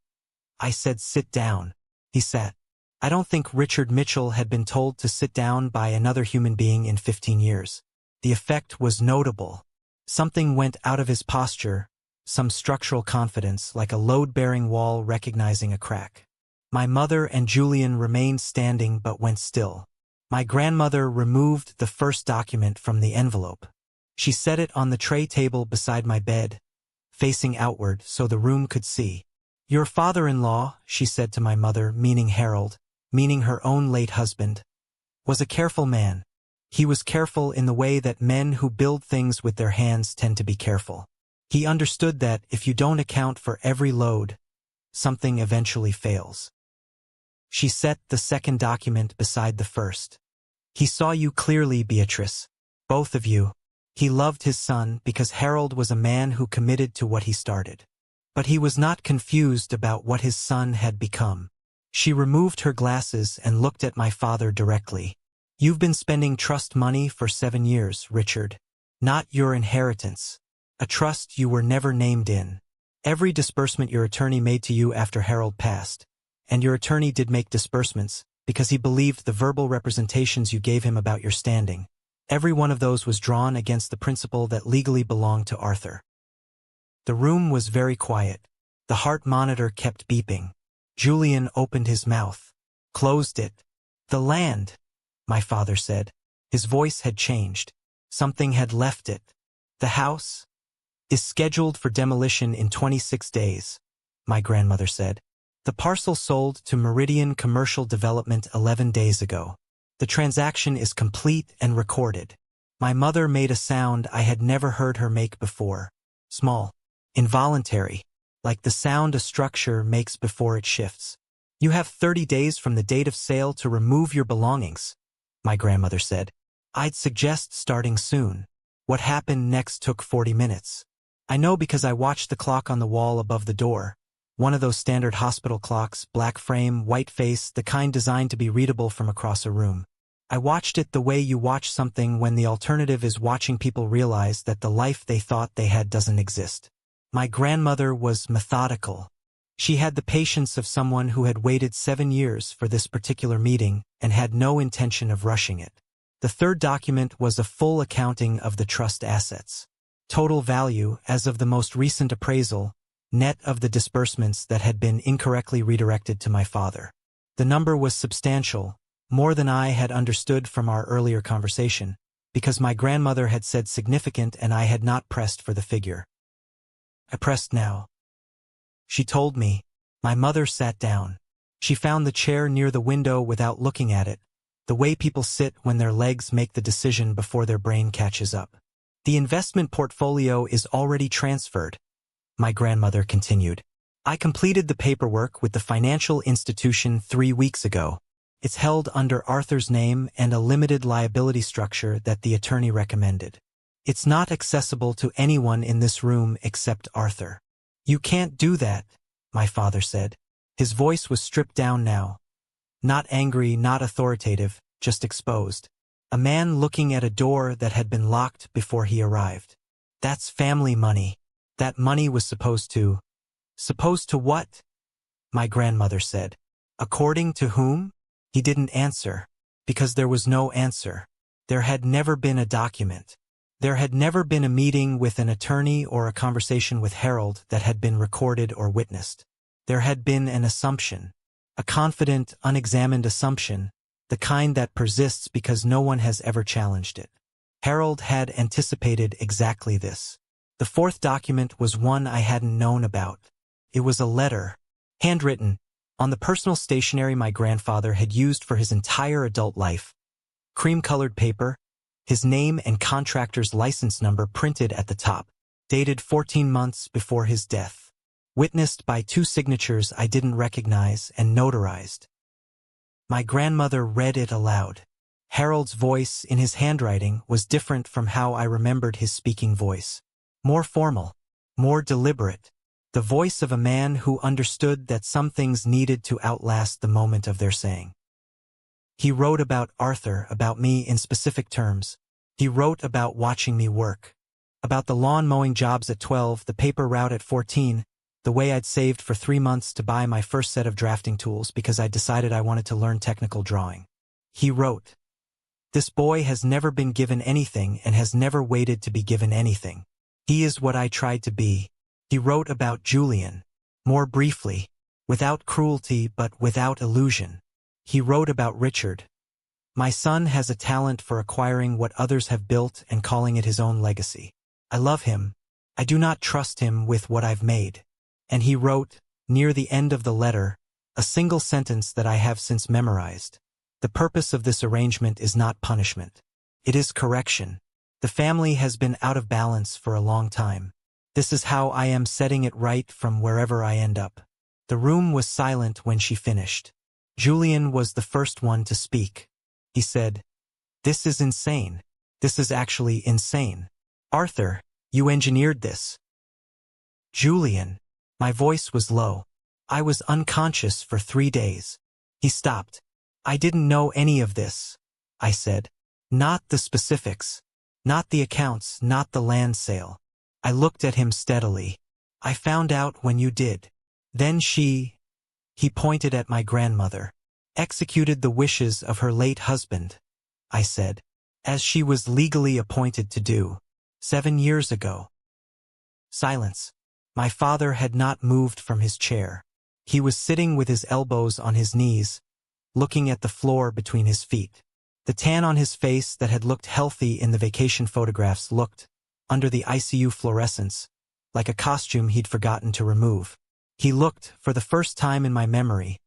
I said sit down. He sat. I don't think Richard Mitchell had been told to sit down by another human being in 15 years. The effect was notable. Something went out of his posture, some structural confidence, like a load-bearing wall recognizing a crack. My mother and Julian remained standing but went still. My grandmother removed the first document from the envelope. She set it on the tray table beside my bed, facing outward so the room could see. "Your father-in-law," she said to my mother, meaning Harold, meaning her own late husband, "was a careful man. He was careful in the way that men who build things with their hands tend to be careful. He understood that if you don't account for every load, something eventually fails." She set the second document beside the first. "He saw you clearly, Beatrice. Both of you. He loved his son because Harold was a man who committed to what he started. But he was not confused about what his son had become." She removed her glasses and looked at my father directly. "You've been spending trust money for 7 years, Richard. Not your inheritance. A trust you were never named in. Every disbursement your attorney made to you after Harold passed, and your attorney did make disbursements because he believed the verbal representations you gave him about your standing. Every one of those was drawn against the principle that legally belonged to Arthur." The room was very quiet. The heart monitor kept beeping. Julian opened his mouth, closed it. "The land," my father said. His voice had changed. Something had left it. The house is scheduled for demolition in 26 days, my grandmother said. The parcel sold to Meridian Commercial Development 11 days ago. The transaction is complete and recorded. My mother made a sound I had never heard her make before. Small, involuntary, like the sound a structure makes before it shifts. You have 30 days from the date of sale to remove your belongings, my grandmother said. I'd suggest starting soon. What happened next took 40 minutes. I know because I watched the clock on the wall above the door. One of those standard hospital clocks, black frame, white face, the kind designed to be readable from across a room. I watched it the way you watch something when the alternative is watching people realize that the life they thought they had doesn't exist. My grandmother was methodical. She had the patience of someone who had waited 7 years for this particular meeting and had no intention of rushing it. The third document was a full accounting of the trust assets. Total value, as of the most recent appraisal, net of the disbursements that had been incorrectly redirected to my father. The number was substantial, more than I had understood from our earlier conversation, because my grandmother had said significant and I had not pressed for the figure. I pressed now. She told me. My mother sat down. She found the chair near the window without looking at it, the way people sit when their legs make the decision before their brain catches up. The investment portfolio is already transferred, my grandmother continued. I completed the paperwork with the financial institution 3 weeks ago. It's held under Arthur's name and a limited liability structure that the attorney recommended. It's not accessible to anyone in this room except Arthur. You can't do that, my father said. His voice was stripped down now. Not angry, not authoritative, just exposed. A man looking at a door that had been locked before he arrived. That's family money. That money was supposed to... Supposed to what? My grandmother said. According to whom? He didn't answer, because there was no answer. There had never been a document. There had never been a meeting with an attorney or a conversation with Harold that had been recorded or witnessed. There had been an assumption. A confident, unexamined assumption, the kind that persists because no one has ever challenged it. Harold had anticipated exactly this. The fourth document was one I hadn't known about. It was a letter, handwritten, on the personal stationery my grandfather had used for his entire adult life. Cream-colored paper, his name and contractor's license number printed at the top, dated 14 months before his death. Witnessed by 2 signatures I didn't recognize and notarized. My grandmother read it aloud. Harold's voice in his handwriting was different from how I remembered his speaking voice. More formal, more deliberate. The voice of a man who understood that some things needed to outlast the moment of their saying. He wrote about Arthur, about me in specific terms. He wrote about watching me work. About the lawn mowing jobs at 12, the paper route at 14, the way I'd saved for 3 months to buy my first set of drafting tools because I decided I wanted to learn technical drawing. He wrote, "This boy has never been given anything and has never waited to be given anything. He is what I tried to be." He wrote about Julian, more briefly, without cruelty but without illusion. He wrote about Richard. "My son has a talent for acquiring what others have built and calling it his own legacy. I love him. I do not trust him with what I've made." And he wrote, near the end of the letter, a single sentence that I have since memorized. "The purpose of this arrangement is not punishment. It is correction. The family has been out of balance for a long time. This is how I am setting it right from wherever I end up." The room was silent when she finished. Julian was the first one to speak. He said, "This is insane. This is actually insane. Arthur, you engineered this." "Julian." My voice was low. I was unconscious for 3 days. He stopped. "I didn't know any of this," I said. "Not the specifics. Not the accounts, not the land sale." I looked at him steadily. "I found out when you did. Then he pointed at my grandmother, "executed the wishes of her late husband," I said, "as she was legally appointed to do, 7 years ago." Silence. My father had not moved from his chair. He was sitting with his elbows on his knees, looking at the floor between his feet. The tan on his face that had looked healthy in the vacation photographs looked, under the ICU fluorescence, like a costume he'd forgotten to remove. He looked, for the first time in my memory,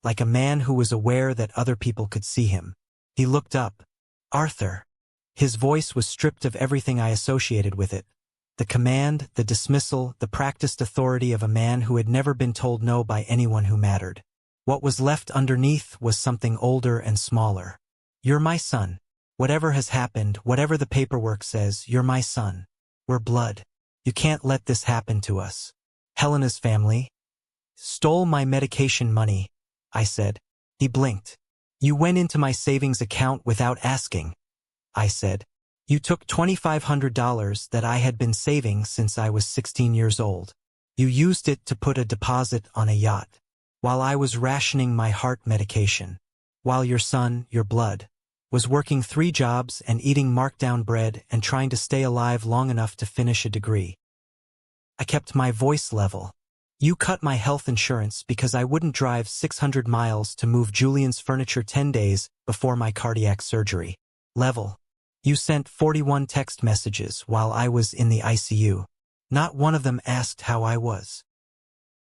like a man who was aware that other people could see him. He looked up. "Arthur." His voice was stripped of everything I associated with it. The command, the dismissal, the practiced authority of a man who had never been told no by anyone who mattered. What was left underneath was something older and smaller. "You're my son. Whatever has happened, whatever the paperwork says, you're my son. We're blood. You can't let this happen to us." Helena's family stole my medication money, I said. He blinked. "You went into my savings account without asking," I said. "You took $2,500 that I had been saving since I was 16 years old. You used it to put a deposit on a yacht, while I was rationing my heart medication, while your son, your blood, was working 3 jobs and eating markdown bread and trying to stay alive long enough to finish a degree." I kept my voice level. "You cut my health insurance because I wouldn't drive 600 miles to move Julian's furniture 10 days before my cardiac surgery. Level. You sent 41 text messages while I was in the ICU. Not one of them asked how I was."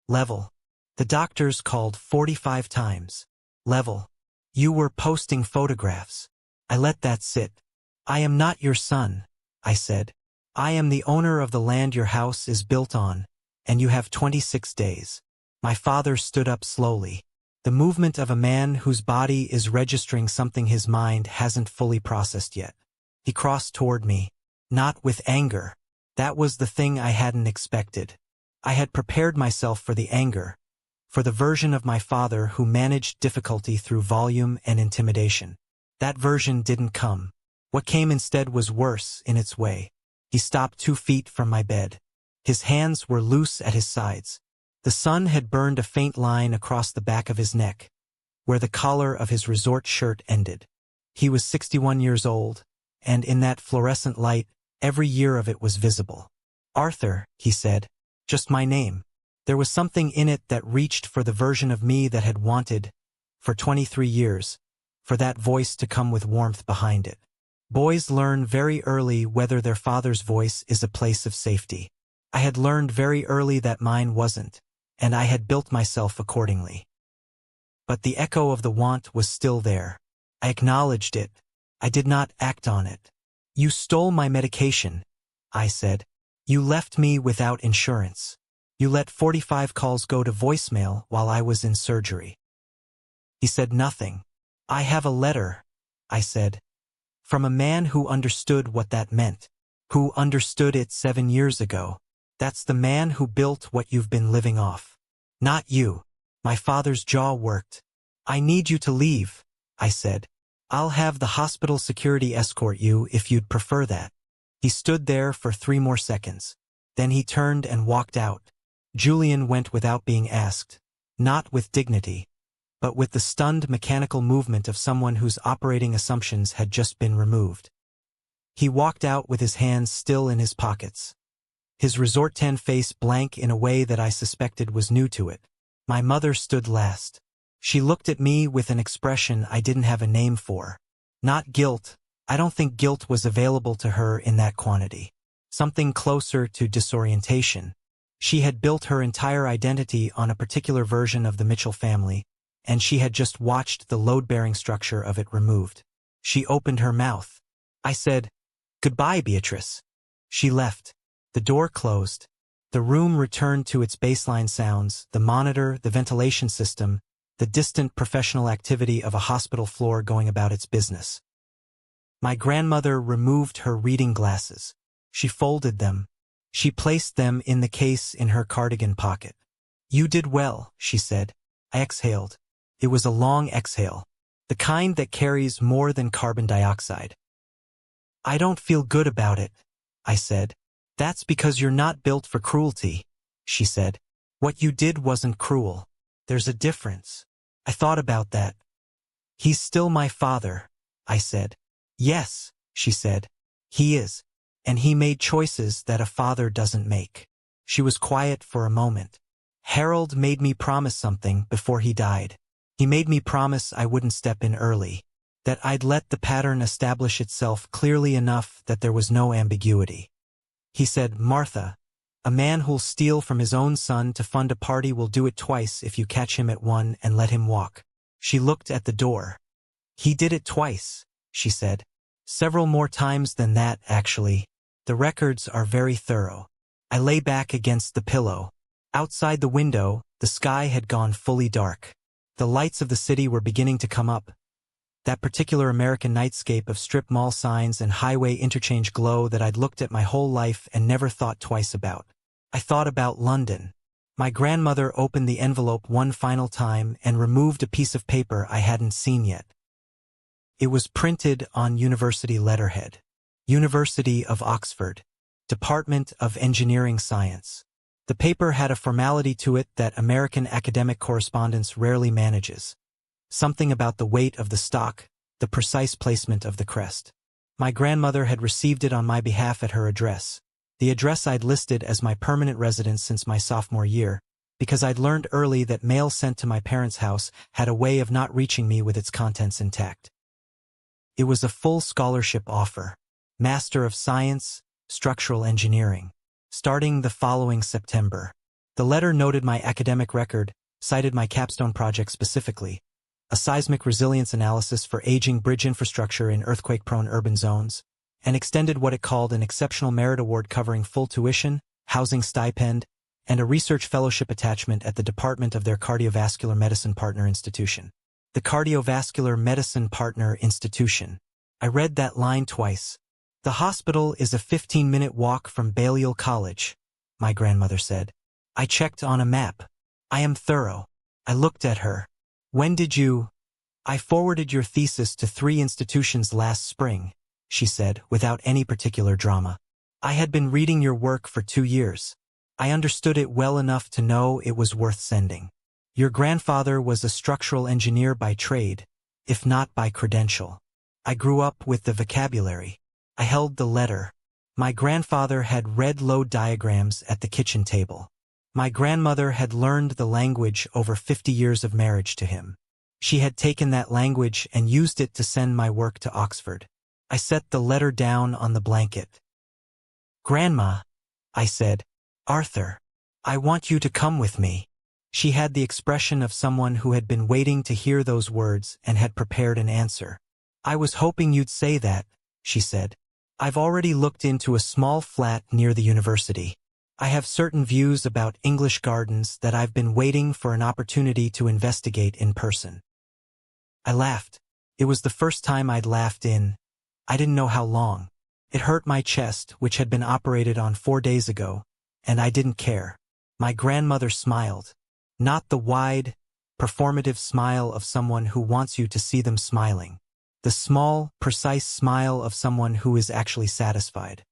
Level. The doctors called 45 times. Level. You were posting photographs. I let that sit. "I am not your son," I said. "I am the owner of the land your house is built on, and you have 26 days. My father stood up slowly. The movement of a man whose body is registering something his mind hasn't fully processed yet. He crossed toward me. Not with anger. That was the thing I hadn't expected. I had prepared myself for the anger, for the version of my father who managed difficulty through volume and intimidation. That version didn't come. What came instead was worse in its way. He stopped 2 feet from my bed. His hands were loose at his sides. The sun had burned a faint line across the back of his neck, where the collar of his resort shirt ended. He was 61 years old, and in that fluorescent light, every year of it was visible. "Arthur," he said, "just my name." There was something in it that reached for the version of me that had wanted, for 23 years, for that voice to come with warmth behind it. Boys learn very early whether their father's voice is a place of safety. I had learned very early that mine wasn't, and I had built myself accordingly. But the echo of the want was still there. I acknowledged it. I did not act on it. "You stole my medication," I said. "You left me without insurance. You let 45 calls go to voicemail while I was in surgery." He said nothing. "I have a letter," I said, "from a man who understood what that meant, who understood it 7 years ago. That's the man who built what you've been living off. Not you." My father's jaw worked. "I need you to leave," I said. "I'll have the hospital security escort you if you'd prefer that." He stood there for 3 more seconds. Then he turned and walked out. Julian went without being asked, not with dignity, but with the stunned mechanical movement of someone whose operating assumptions had just been removed. He walked out with his hands still in his pockets. His Resort 10 face blank in a way that I suspected was new to it. My mother stood last. She looked at me with an expression I didn't have a name for. Not guilt. I don't think guilt was available to her in that quantity. Something closer to disorientation. She had built her entire identity on a particular version of the Mitchell family, and she had just watched the load-bearing structure of it removed. She opened her mouth. I said, "Goodbye, Beatrice." She left. The door closed. The room returned to its baseline sounds, the monitor, the ventilation system, the distant professional activity of a hospital floor going about its business. My grandmother removed her reading glasses. She folded them. She placed them in the case in her cardigan pocket. "You did well," she said. I exhaled. It was a long exhale, the kind that carries more than carbon dioxide. "I don't feel good about it," I said. "That's because you're not built for cruelty," she said. "What you did wasn't cruel. There's a difference." I thought about that. "He's still my father," I said. "Yes," she said. "He is. And he made choices that a father doesn't make." She was quiet for a moment. "Harold made me promise something before he died. He made me promise I wouldn't step in early. that I'd let the pattern establish itself clearly enough that there was no ambiguity. He said, "Martha, a man who'll steal from his own son to fund a party will do it twice if you catch him at one and let him walk." She looked at the door. "He did it twice," she said. "Several more times than that, actually. The records are very thorough." I lay back against the pillow. Outside the window, the sky had gone fully dark. The lights of the city were beginning to come up. That particular American nightscape of strip mall signs and highway interchange glow that I'd looked at my whole life and never thought twice about. I thought about London. My grandmother opened the envelope one final time and removed a piece of paper I hadn't seen yet. It was printed on university letterhead. University of Oxford. Department of Engineering Science. The paper had a formality to it that American academic correspondence rarely manages. Something about the weight of the stock, the precise placement of the crest. My grandmother had received it on my behalf at her address. The address I'd listed as my permanent residence since my sophomore year, because I'd learned early that mail sent to my parents' house had a way of not reaching me with its contents intact. It was a full scholarship offer. Master of Science, Structural Engineering. Starting the following September. The letter noted my academic record, cited my capstone project specifically, a seismic resilience analysis for aging bridge infrastructure in earthquake-prone urban zones, and extended what it called an Exceptional Merit Award covering full tuition, housing stipend, and a research fellowship attachment at the Department of their Cardiovascular Medicine Partner Institution. The Cardiovascular Medicine Partner Institution. I read that line twice. "The hospital is a 15-minute walk from Balliol College," my grandmother said. I checked on a map. "I am thorough." I looked at her. "When did you—" "I forwarded your thesis to 3 institutions last spring," she said, without any particular drama. "I had been reading your work for 2 years. I understood it well enough to know it was worth sending. Your grandfather was a structural engineer by trade, if not by credential. I grew up with the vocabulary." I held the letter. My grandfather had read load diagrams at the kitchen table. My grandmother had learned the language over 50 years of marriage to him. She had taken that language and used it to send my work to Oxford. I set the letter down on the blanket. "Grandma," I said, "Arthur, I want you to come with me." She had the expression of someone who had been waiting to hear those words and had prepared an answer. "I was hoping you'd say that," she said. "I've already looked into a small flat near the university. I have certain views about English gardens that I've been waiting for an opportunity to investigate in person." I laughed. It was the first time I'd laughed in, I didn't know how long. It hurt my chest, which had been operated on 4 days ago, and I didn't care. My grandmother smiled. Not the wide, performative smile of someone who wants you to see them smiling. The small, precise smile of someone who is actually satisfied.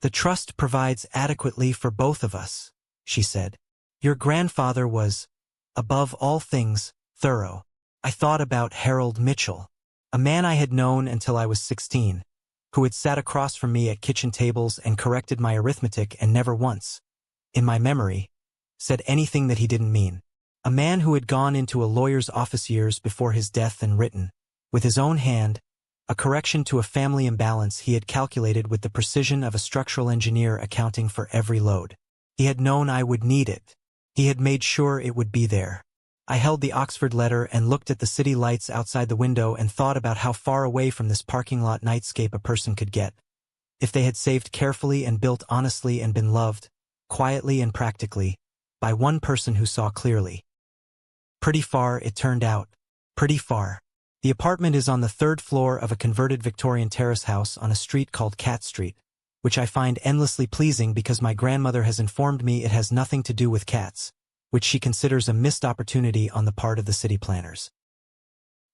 "The trust provides adequately for both of us," she said. "Your grandfather was, above all things, thorough." I thought about Harold Mitchell, a man I had known until I was 16, who had sat across from me at kitchen tables and corrected my arithmetic and never once, in my memory, said anything that he didn't mean. A man who had gone into a lawyer's office years before his death and written, with his own hand, a correction to a family imbalance he had calculated with the precision of a structural engineer accounting for every load. He had known I would need it. He had made sure it would be there. I held the Oxford letter and looked at the city lights outside the window and thought about how far away from this parking lot nightscape a person could get, if they had saved carefully and built honestly and been loved, quietly and practically, by one person who saw clearly. Pretty far, it turned out. Pretty far. The apartment is on the 3rd floor of a converted Victorian terrace house on a street called Cat Street, which I find endlessly pleasing because my grandmother has informed me it has nothing to do with cats, which she considers a missed opportunity on the part of the city planners.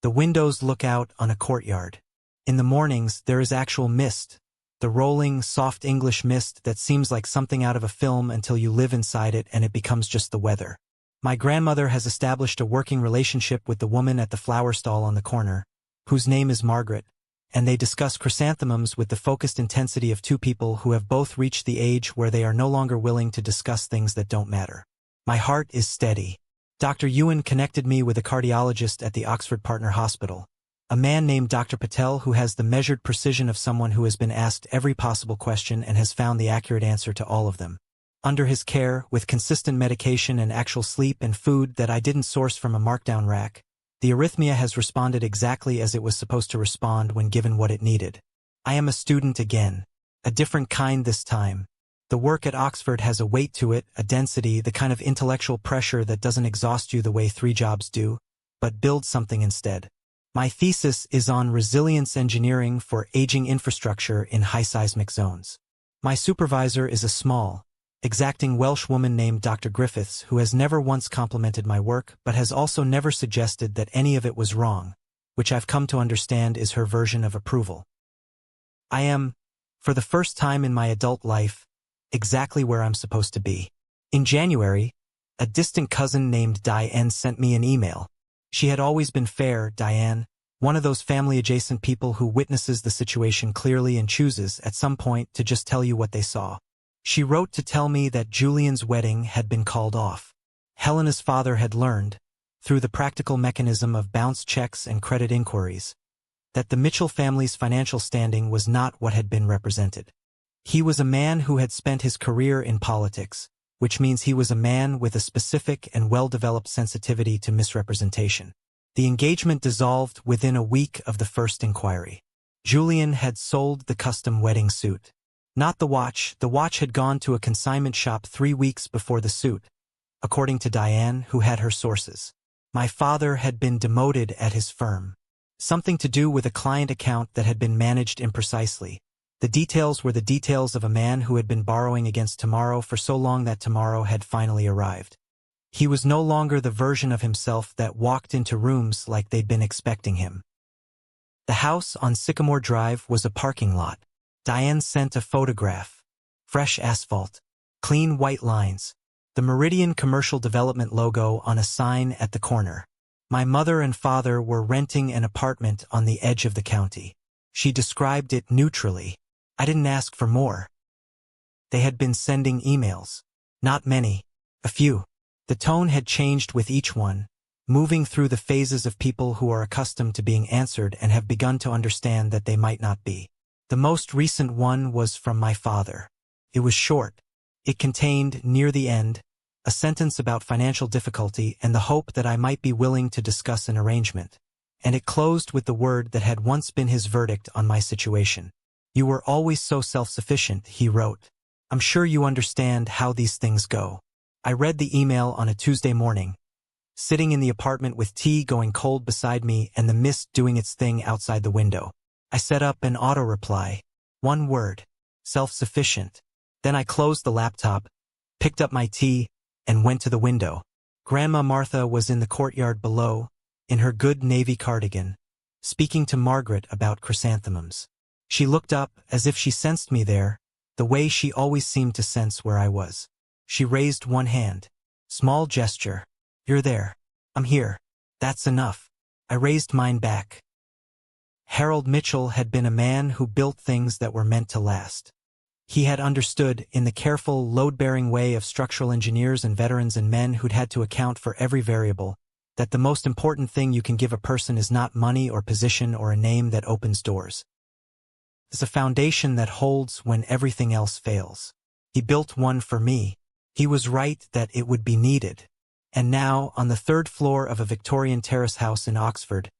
The windows look out on a courtyard. In the mornings, there is actual mist, the rolling, soft English mist that seems like something out of a film until you live inside it and it becomes just the weather. My grandmother has established a working relationship with the woman at the flower stall on the corner, whose name is Margaret, and they discuss chrysanthemums with the focused intensity of 2 people who have both reached the age where they are no longer willing to discuss things that don't matter. My heart is steady. Dr. Ewan connected me with a cardiologist at the Oxford Partner Hospital, A man named Dr. Patel who has the measured precision of someone who has been asked every possible question and has found the accurate answer to all of them. Under his care, with consistent medication and actual sleep and food that I didn't source from a markdown rack, the arrhythmia has responded exactly as it was supposed to respond when given what it needed. I am a student again. A different kind this time. The work at Oxford has a weight to it, a density, the kind of intellectual pressure that doesn't exhaust you the way 3 jobs do, but builds something instead. My thesis is on resilience engineering for aging infrastructure in high seismic zones. My supervisor is a small, exacting Welsh woman named Dr. Griffiths who has never once complimented my work but has also never suggested that any of it was wrong, which I've come to understand is her version of approval. I am, for the first time in my adult life, exactly where I'm supposed to be. In January, a distant cousin named Diane sent me an email. She had always been fair, Diane, one of those family-adjacent people who witnesses the situation clearly and chooses, at some point, to just tell you what they saw. She wrote to tell me that Julian's wedding had been called off. Helena's father had learned, through the practical mechanism of bounce checks and credit inquiries, that the Mitchell family's financial standing was not what had been represented. He was a man who had spent his career in politics, which means he was a man with a specific and well-developed sensitivity to misrepresentation. The engagement dissolved within a week of the first inquiry. Julian had sold the custom wedding suit. Not the watch. The watch had gone to a consignment shop 3 weeks before the suit, according to Diane, who had her sources. My father had been demoted at his firm. Something to do with a client account that had been managed imprecisely. The details were the details of a man who had been borrowing against tomorrow for so long that tomorrow had finally arrived. He was no longer the version of himself that walked into rooms like they'd been expecting him. The house on Sycamore Drive was a parking lot. Diane sent a photograph. Fresh asphalt. Clean white lines. The Meridian Commercial Development logo on a sign at the corner. My mother and father were renting an apartment on the edge of the county. She described it neutrally. I didn't ask for more. They had been sending emails. Not many. A few. The tone had changed with each one, moving through the phases of people who are accustomed to being answered and have begun to understand that they might not be. The most recent one was from my father. It was short. It contained, near the end, a sentence about financial difficulty and the hope that I might be willing to discuss an arrangement. And it closed with the word that had once been his verdict on my situation. You were always so self-sufficient, he wrote. I'm sure you understand how these things go. I read the email on a Tuesday morning, sitting in the apartment with tea going cold beside me and the mist doing its thing outside the window. I set up an auto-reply. One word. Self-sufficient. Then I closed the laptop, picked up my tea, and went to the window. Grandma Martha was in the courtyard below, in her good navy cardigan, speaking to Margaret about chrysanthemums. She looked up as if she sensed me there, the way she always seemed to sense where I was. She raised one hand. Small gesture. You're there. I'm here. That's enough. I raised mine back. Harold Mitchell had been a man who built things that were meant to last. He had understood, in the careful, load-bearing way of structural engineers and veterans and men who'd had to account for every variable, that the most important thing you can give a person is not money or position or a name that opens doors. It's a foundation that holds when everything else fails. He built one for me. He was right that it would be needed. And now, on the 3rd floor of a Victorian terrace house in Oxford,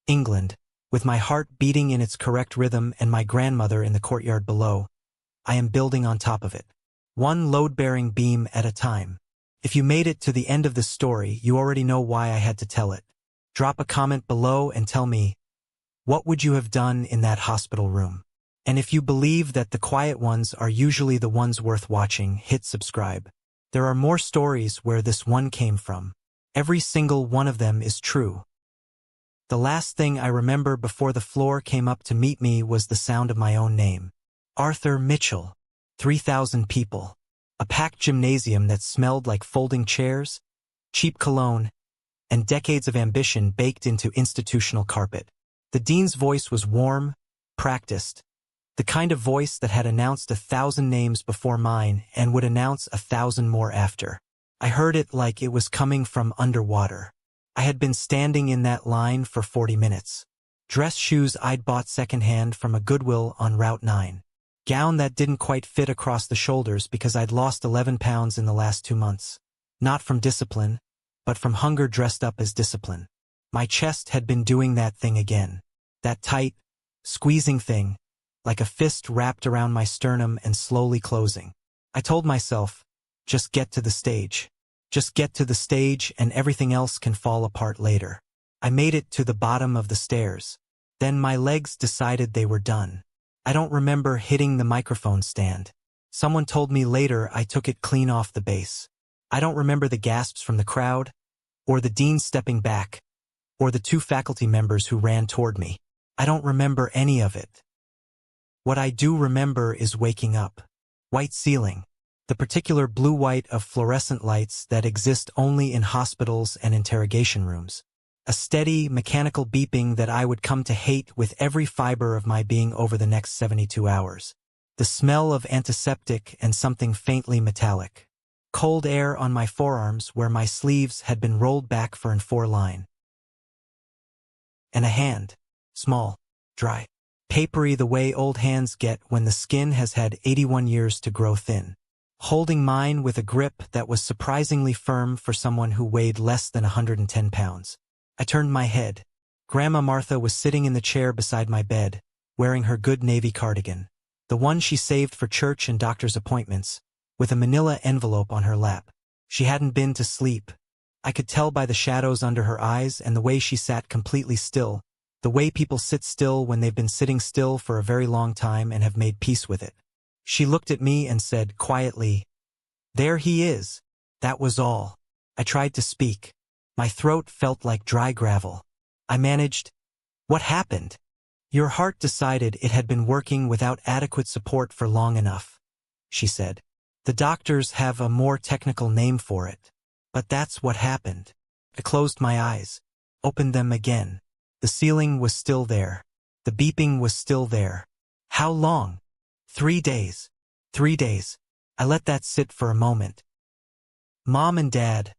England, with my heart beating in its correct rhythm and my grandmother in the courtyard below, I am building on top of it. One load-bearing beam at a time. If you made it to the end of this story, you already know why I had to tell it. Drop a comment below and tell me, what would you have done in that hospital room? And if you believe that the quiet ones are usually the ones worth watching, hit subscribe. There are more stories where this one came from. Every single one of them is true. The last thing I remember before the floor came up to meet me was the sound of my own name. Arthur Mitchell. 3,000 people. A packed gymnasium that smelled like folding chairs, cheap cologne, and decades of ambition baked into institutional carpet. The dean's voice was warm, practiced, the kind of voice that had announced 1,000 names before mine and would announce 1,000 more after. I heard it like it was coming from underwater. I had been standing in that line for 40 minutes. Dress shoes I'd bought secondhand from a Goodwill on Route 9. Gown that didn't quite fit across the shoulders because I'd lost 11 pounds in the last 2 months. Not from discipline, but from hunger dressed up as discipline. My chest had been doing that thing again. That tight, squeezing thing, like a fist wrapped around my sternum and slowly closing. I told myself, just get to the stage. Just get to the stage and everything else can fall apart later. I made it to the bottom of the stairs. Then my legs decided they were done. I don't remember hitting the microphone stand. Someone told me later I took it clean off the base. I don't remember the gasps from the crowd, or the dean stepping back, or the 2 faculty members who ran toward me. I don't remember any of it. What I do remember is waking up. White ceiling. The particular blue-white of fluorescent lights that exist only in hospitals and interrogation rooms. A steady, mechanical beeping that I would come to hate with every fiber of my being over the next 72 hours. The smell of antiseptic and something faintly metallic. Cold air on my forearms where my sleeves had been rolled back for an 4-line. And a hand. Small. Dry. Papery the way old hands get when the skin has had 81 years to grow thin. Holding mine with a grip that was surprisingly firm for someone who weighed less than 110 pounds. I turned my head. Grandma Martha was sitting in the chair beside my bed, wearing her good navy cardigan, the one she saved for church and doctor's appointments, with a manila envelope on her lap. She hadn't been to sleep. I could tell by the shadows under her eyes and the way she sat completely still, the way people sit still when they've been sitting still for a very long time and have made peace with it. She looked at me and said quietly, "There he is." That was all. I tried to speak. My throat felt like dry gravel. I managed, "What happened?" "Your heart decided it had been working without adequate support for long enough," she said. "The doctors have a more technical name for it. But that's what happened." I closed my eyes, opened them again. The ceiling was still there. The beeping was still there. How long? 3 days. 3 days. I let that sit for a moment. "Mom and Dad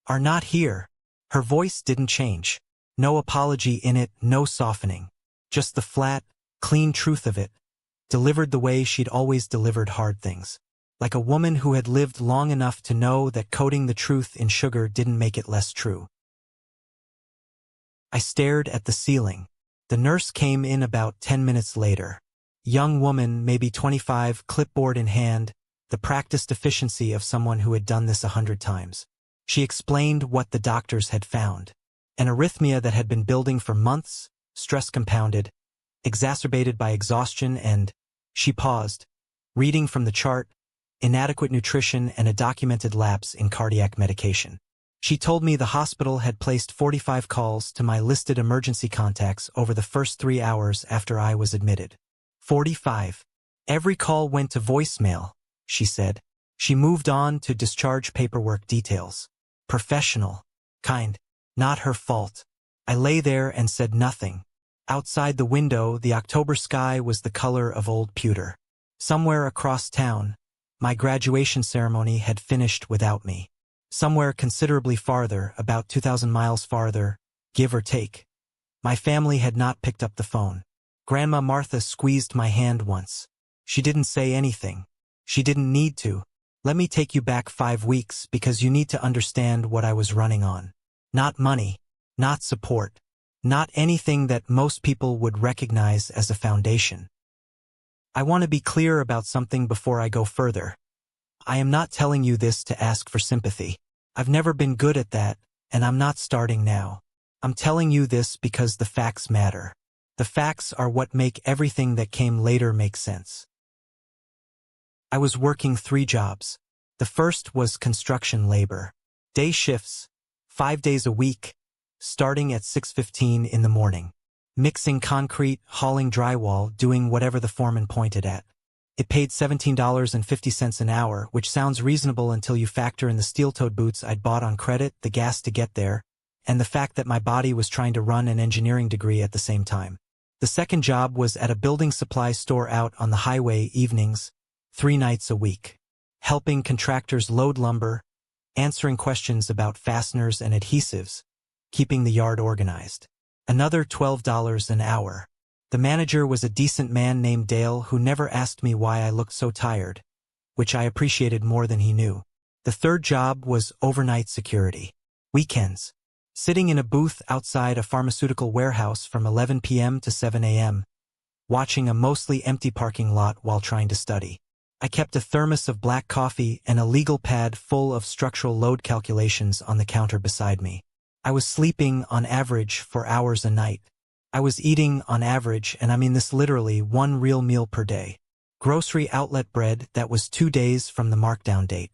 are not here." Her voice didn't change. No apology in it, no softening. Just the flat, clean truth of it, delivered the way she'd always delivered hard things. Like a woman who had lived long enough to know that coating the truth in sugar didn't make it less true. I stared at the ceiling. The nurse came in about 10 minutes later. Young woman, maybe 25, clipboard in hand, the practiced efficiency of someone who had done this 100 times. She explained what the doctors had found. An arrhythmia that had been building for months, stress compounded, exacerbated by exhaustion and, she paused, reading from the chart, inadequate nutrition and a documented lapse in cardiac medication. She told me the hospital had placed 45 calls to my listed emergency contacts over the first 3 hours after I was admitted. 45. Every call went to voicemail, she said. She moved on to discharge paperwork details. Professional. Kind. Not her fault. I lay there and said nothing. Outside the window, the October sky was the color of old pewter. Somewhere across town, my graduation ceremony had finished without me. Somewhere considerably farther, about 2,000 miles farther, give or take, my family had not picked up the phone. Grandma Martha squeezed my hand once. She didn't say anything. She didn't need to. "Let me take you back 5 weeks because you need to understand what I was running on. Not money, not support, not anything that most people would recognize as a foundation. I want to be clear about something before I go further. I am not telling you this to ask for sympathy. I've never been good at that, and I'm not starting now. I'm telling you this because the facts matter. The facts are what make everything that came later make sense." I was working 3 jobs. The first was construction labor. Day shifts, 5 days a week, starting at 6:15 in the morning. Mixing concrete, hauling drywall, doing whatever the foreman pointed at. It paid $17.50 an hour, which sounds reasonable until you factor in the steel-toed boots I'd bought on credit, the gas to get there, and the fact that my body was trying to run an engineering degree at the same time. The second job was at a building supply store out on the highway evenings, 3 nights a week. Helping contractors load lumber, answering questions about fasteners and adhesives, keeping the yard organized. Another $12 an hour. The manager was a decent man named Dale who never asked me why I looked so tired, which I appreciated more than he knew. The third job was overnight security. Weekends. Sitting in a booth outside a pharmaceutical warehouse from 11 p.m. to 7 a.m., watching a mostly empty parking lot while trying to study. I kept a thermos of black coffee and a legal pad full of structural load calculations on the counter beside me. I was sleeping, on average, for hours a night. I was eating, on average, and I mean this literally, one real meal per day. Grocery outlet bread that was 2 days from the markdown date.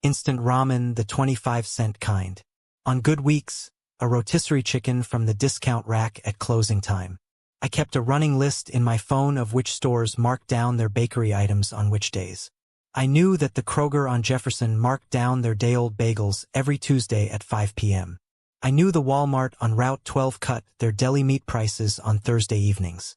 Instant ramen, the 25-cent kind. On good weeks, a rotisserie chicken from the discount rack at closing time. I kept a running list in my phone of which stores marked down their bakery items on which days. I knew that the Kroger on Jefferson marked down their day-old bagels every Tuesday at 5 p.m. I knew the Walmart on Route 12 cut their deli meat prices on Thursday evenings.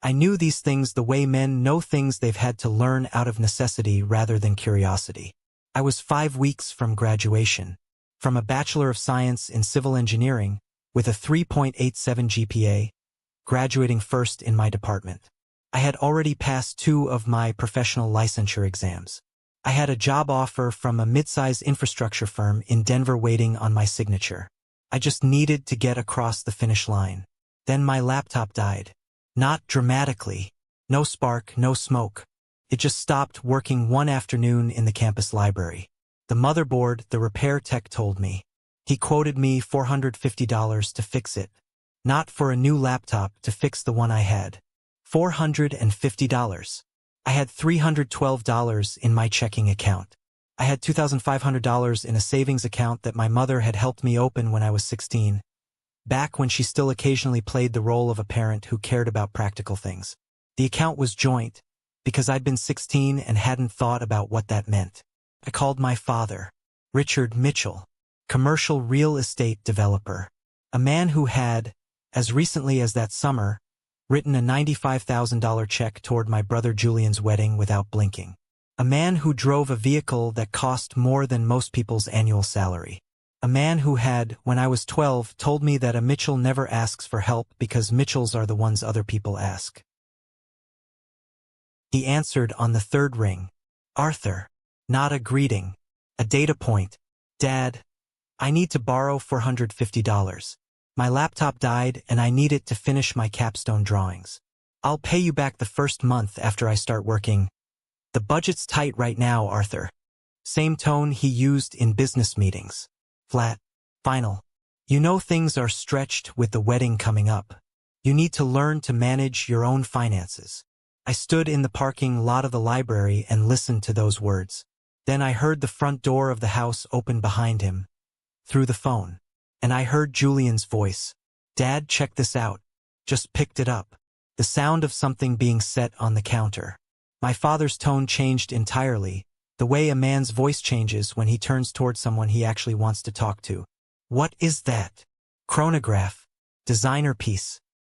I knew these things the way men know things they've had to learn out of necessity rather than curiosity. I was 5 weeks from graduation, from a Bachelor of Science in Civil Engineering, with a 3.87 GPA, graduating first in my department. I had already passed 2 of my professional licensure exams. I had a job offer from a mid-size infrastructure firm in Denver waiting on my signature. I just needed to get across the finish line. Then my laptop died. Not dramatically. No spark, no smoke. It just stopped working one afternoon in the campus library. The motherboard, the repair tech told me. He quoted me $450 to fix it. Not for a new laptop, to fix the one I had. $450. I had $312 in my checking account. I had $2,500 in a savings account that my mother had helped me open when I was 16, back when she still occasionally played the role of a parent who cared about practical things. The account was joint, because I'd been 16 and hadn't thought about what that meant. I called my father, Richard Mitchell, commercial real estate developer, a man who had, as recently as that summer, written a $95,000 check toward my brother Julian's wedding without blinking. A man who drove a vehicle that cost more than most people's annual salary. A man who had, when I was 12, told me that a Mitchell never asks for help because Mitchells are the ones other people ask. He answered on the third ring. Arthur. Not a greeting. A data point. Dad, I need to borrow $450. My laptop died and I need it to finish my capstone drawings. I'll pay you back the first month after I start working. The budget's tight right now, Arthur. Same tone he used in business meetings. Flat. Final. You know things are stretched with the wedding coming up. You need to learn to manage your own finances. I stood in the parking lot of the library and listened to those words. Then I heard the front door of the house open behind him, through the phone. And I heard Julian's voice. Dad, check this out. Just picked it up. The sound of something being set on the counter. My father's tone changed entirely, the way a man's voice changes when he turns toward someone he actually wants to talk to. What is that? Chronograph. Designer piece.